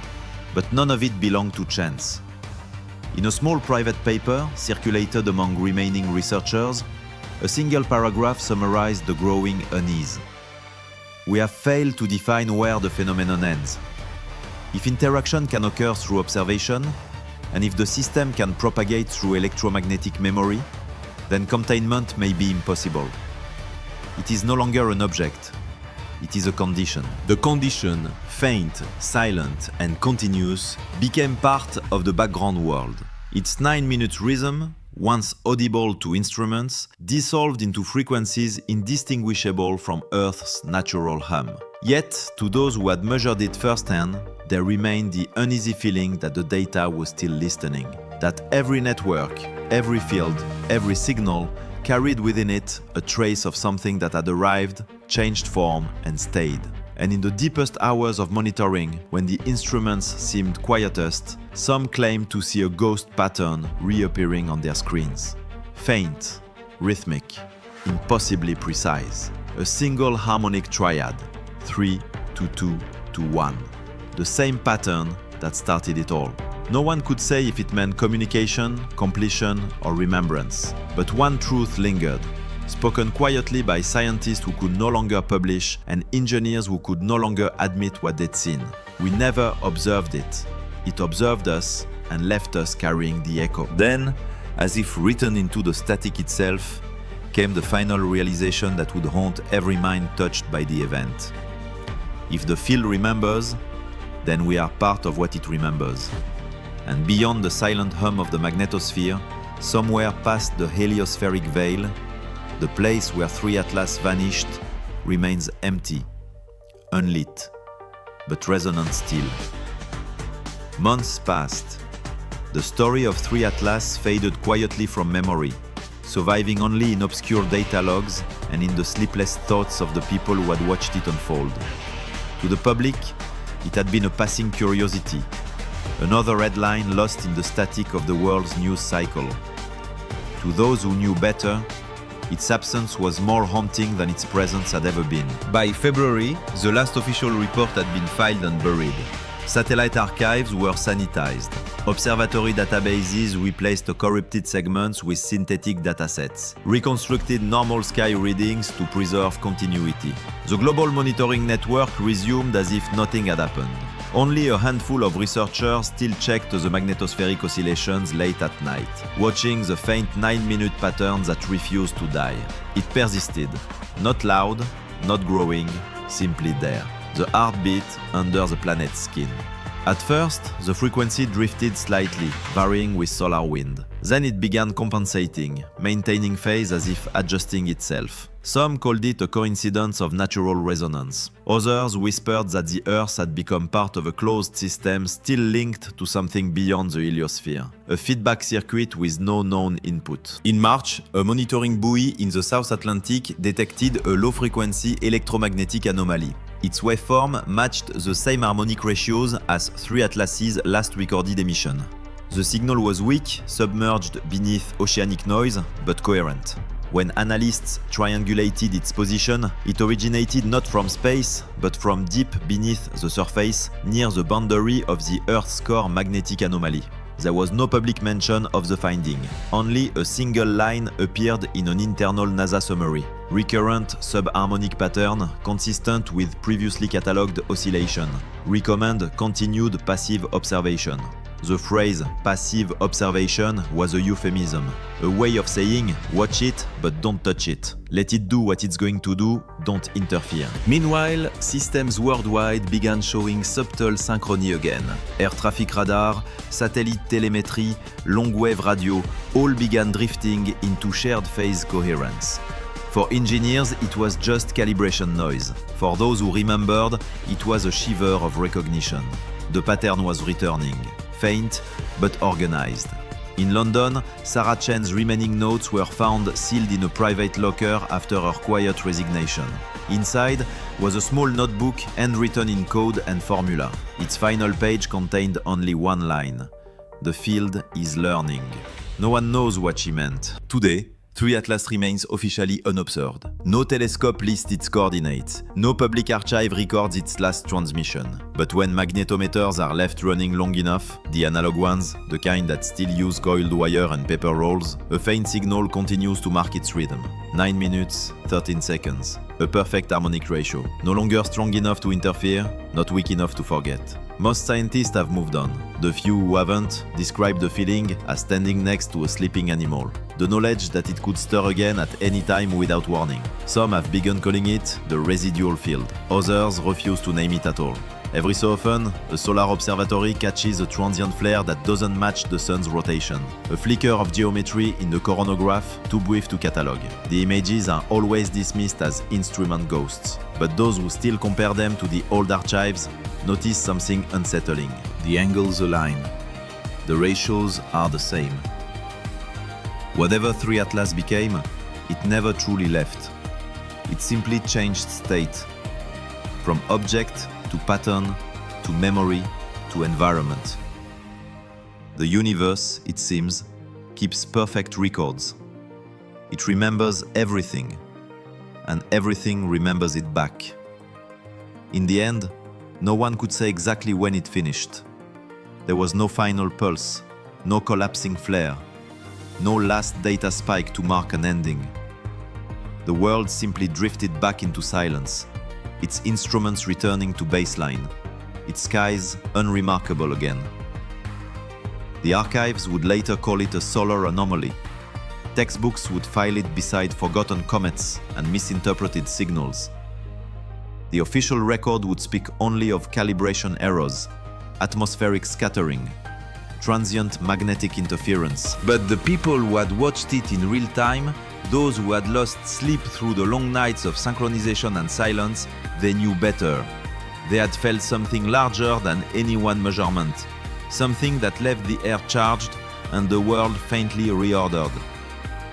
but none of it belonged to chance. In a small private paper circulated among remaining researchers, a single paragraph summarized the growing unease. We have failed to define where the phenomenon ends. If interaction can occur through observation, and if the system can propagate through electromagnetic memory, then containment may be impossible. It is no longer an object. It is a condition. The condition, faint, silent, and continuous, became part of the background world. Its 9-minute rhythm, once audible to instruments, dissolved into frequencies indistinguishable from Earth's natural hum. Yet, to those who had measured it firsthand, there remained the uneasy feeling that the data was still listening, that every network, every field, every signal carried within it a trace of something that had arrived, changed form, and stayed. And in the deepest hours of monitoring, when the instruments seemed quietest, some claimed to see a ghost pattern reappearing on their screens. Faint, rhythmic, impossibly precise. A single harmonic triad, 3 to 2 to 1. The same pattern that started it all. No one could say if it meant communication, completion, or remembrance. But one truth lingered, spoken quietly by scientists who could no longer publish and engineers who could no longer admit what they'd seen. We never observed it. It observed us and left us carrying the echo. Then, as if written into the static itself, came the final realization that would haunt every mind touched by the event. If the field remembers, then we are part of what it remembers. And beyond the silent hum of the magnetosphere, somewhere past the heliospheric veil, the place where 3 Atlas vanished remains empty, unlit, but resonant still. Months passed. The story of 3 Atlas faded quietly from memory, surviving only in obscure data logs and in the sleepless thoughts of the people who had watched it unfold. To the public, it had been a passing curiosity, another headline lost in the static of the world's news cycle. To those who knew better, Its absence was more haunting than its presence had ever been. By February, the last official report had been filed and buried. Satellite archives were sanitized. Observatory databases replaced corrupted segments with synthetic datasets. Reconstructed normal sky readings to preserve continuity. The global monitoring network resumed as if nothing had happened. Only a handful of researchers still checked the magnetospheric oscillations late at night, watching the faint 9-minute patterns that refused to die. It persisted. Not loud, not growing, simply there. The heartbeat under the planet's skin. At first, the frequency drifted slightly, varying with solar wind. Then it began compensating, maintaining phase as if adjusting itself. Some called it a coincidence of natural resonance. Others whispered that the Earth had become part of a closed system still linked to something beyond the heliosphere. A feedback circuit with no known input. In March, a monitoring buoy in the South Atlantic detected a low-frequency electromagnetic anomaly. Its waveform matched the same harmonic ratios as 3 Atlas's last recorded emission. The signal was weak, submerged beneath oceanic noise, but coherent. When analysts triangulated its position, it originated not from space, but from deep beneath the surface, near the boundary of the Earth's core magnetic anomaly. There was no public mention of the finding. Only a single line appeared in an internal NASA summary. Recurrent subharmonic pattern consistent with previously catalogued oscillation. Recommend continued passive observation. The phrase passive observation was a euphemism, a way of saying watch it but don't touch it. Let it do what it's going to do, don't interfere. Meanwhile, systems worldwide began showing subtle synchrony again. Air traffic radar, satellite telemetry, long-wave radio all began drifting into shared phase coherence. For engineers, it was just calibration noise. For those who remembered, it was a shiver of recognition. The pattern was returning. Faint, but organized. In London, Sarah Chen's remaining notes were found sealed in a private locker after her quiet resignation. Inside was a small notebook handwritten in code and formula. Its final page contained only one line. The field is learning. No one knows what she meant. Today, 3 Atlas remains officially unobserved. No telescope lists its coordinates. No public archive records its last transmission. But when magnetometers are left running long enough, the analog ones, the kind that still use coiled wire and paper rolls, a faint signal continues to mark its rhythm. 9 minutes, 13 seconds. A perfect harmonic ratio. No longer strong enough to interfere, not weak enough to forget. Most scientists have moved on. The few who haven't describe the feeling as standing next to a sleeping animal. The knowledge that it could stir again at any time without warning. Some have begun calling it the residual field. Others refuse to name it at all. Every so often, a solar observatory catches a transient flare that doesn't match the sun's rotation. A flicker of geometry in the coronagraph, too brief to catalog. The images are always dismissed as instrument ghosts. But those who still compare them to the old archives notice something unsettling. The angles align. The ratios are the same. Whatever 3 Atlas became, it never truly left. It simply changed state. From object to pattern, to memory, to environment. The universe, it seems, keeps perfect records. It remembers everything, and everything remembers it back. In the end, no one could say exactly when it finished. There was no final pulse, no collapsing flare, no last data spike to mark an ending. The world simply drifted back into silence, its instruments returning to baseline, its skies unremarkable again. The archives would later call it a solar anomaly. Textbooks would file it beside forgotten comets and misinterpreted signals. The official record would speak only of calibration errors, atmospheric scattering, transient magnetic interference. But the people who had watched it in real time, those who had lost sleep through the long nights of synchronization and silence, they knew better. They had felt something larger than any one measurement, something that left the air charged and the world faintly reordered.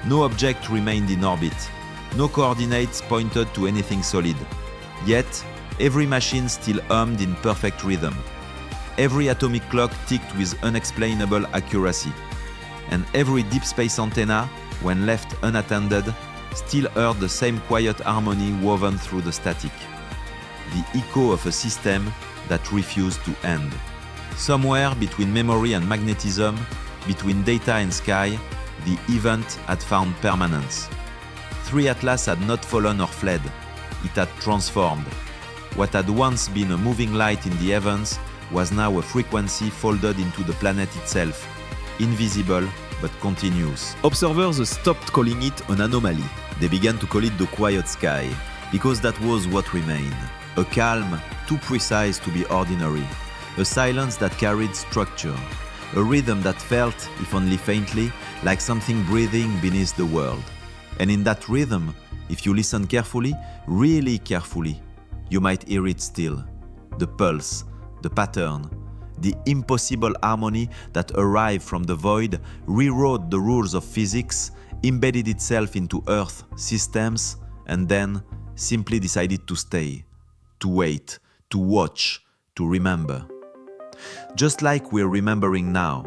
No object remained in orbit. No coordinates pointed to anything solid. Yet, every machine still hummed in perfect rhythm. Every atomic clock ticked with unexplainable accuracy. And every deep space antenna, when left unattended, still heard the same quiet harmony woven through the static. The echo of a system that refused to end. Somewhere between memory and magnetism, between data and sky, the event had found permanence. 3 Atlas had not fallen or fled, it had transformed. What had once been a moving light in the heavens was now a frequency folded into the planet itself, invisible but continuous. Observers stopped calling it an anomaly. They began to call it the quiet sky, because that was what remained. A calm, too precise to be ordinary. A silence that carried structure. A rhythm that felt, if only faintly, like something breathing beneath the world. And in that rhythm, if you listen carefully, really carefully, you might hear it still. The pulse, the pattern, the impossible harmony that arrived from the void, rewrote the rules of physics, embedded itself into Earth systems, and then simply decided to stay, to wait, to watch, to remember. Just like we're remembering now,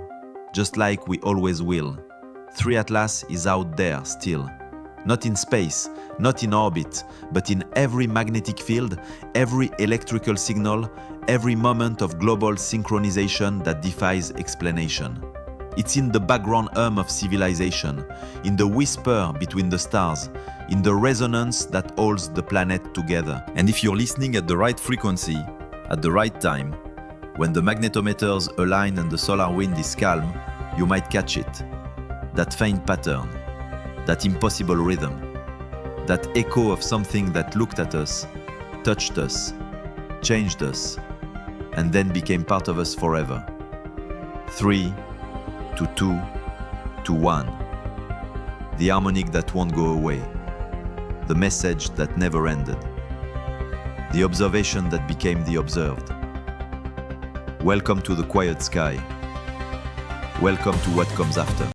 just like we always will, 3 Atlas is out there still. Not in space, not in orbit, but in every magnetic field, every electrical signal, every moment of global synchronization that defies explanation. It's in the background hum of civilization, in the whisper between the stars, in the resonance that holds the planet together. And if you're listening at the right frequency, at the right time, when the magnetometers align and the solar wind is calm, you might catch it. That faint pattern, that impossible rhythm, that echo of something that looked at us, touched us, changed us, and then became part of us forever. 3 to 2 to 1. The harmonic that won't go away. The message that never ended. The observation that became the observed. Welcome to the quiet sky. Welcome to what comes after.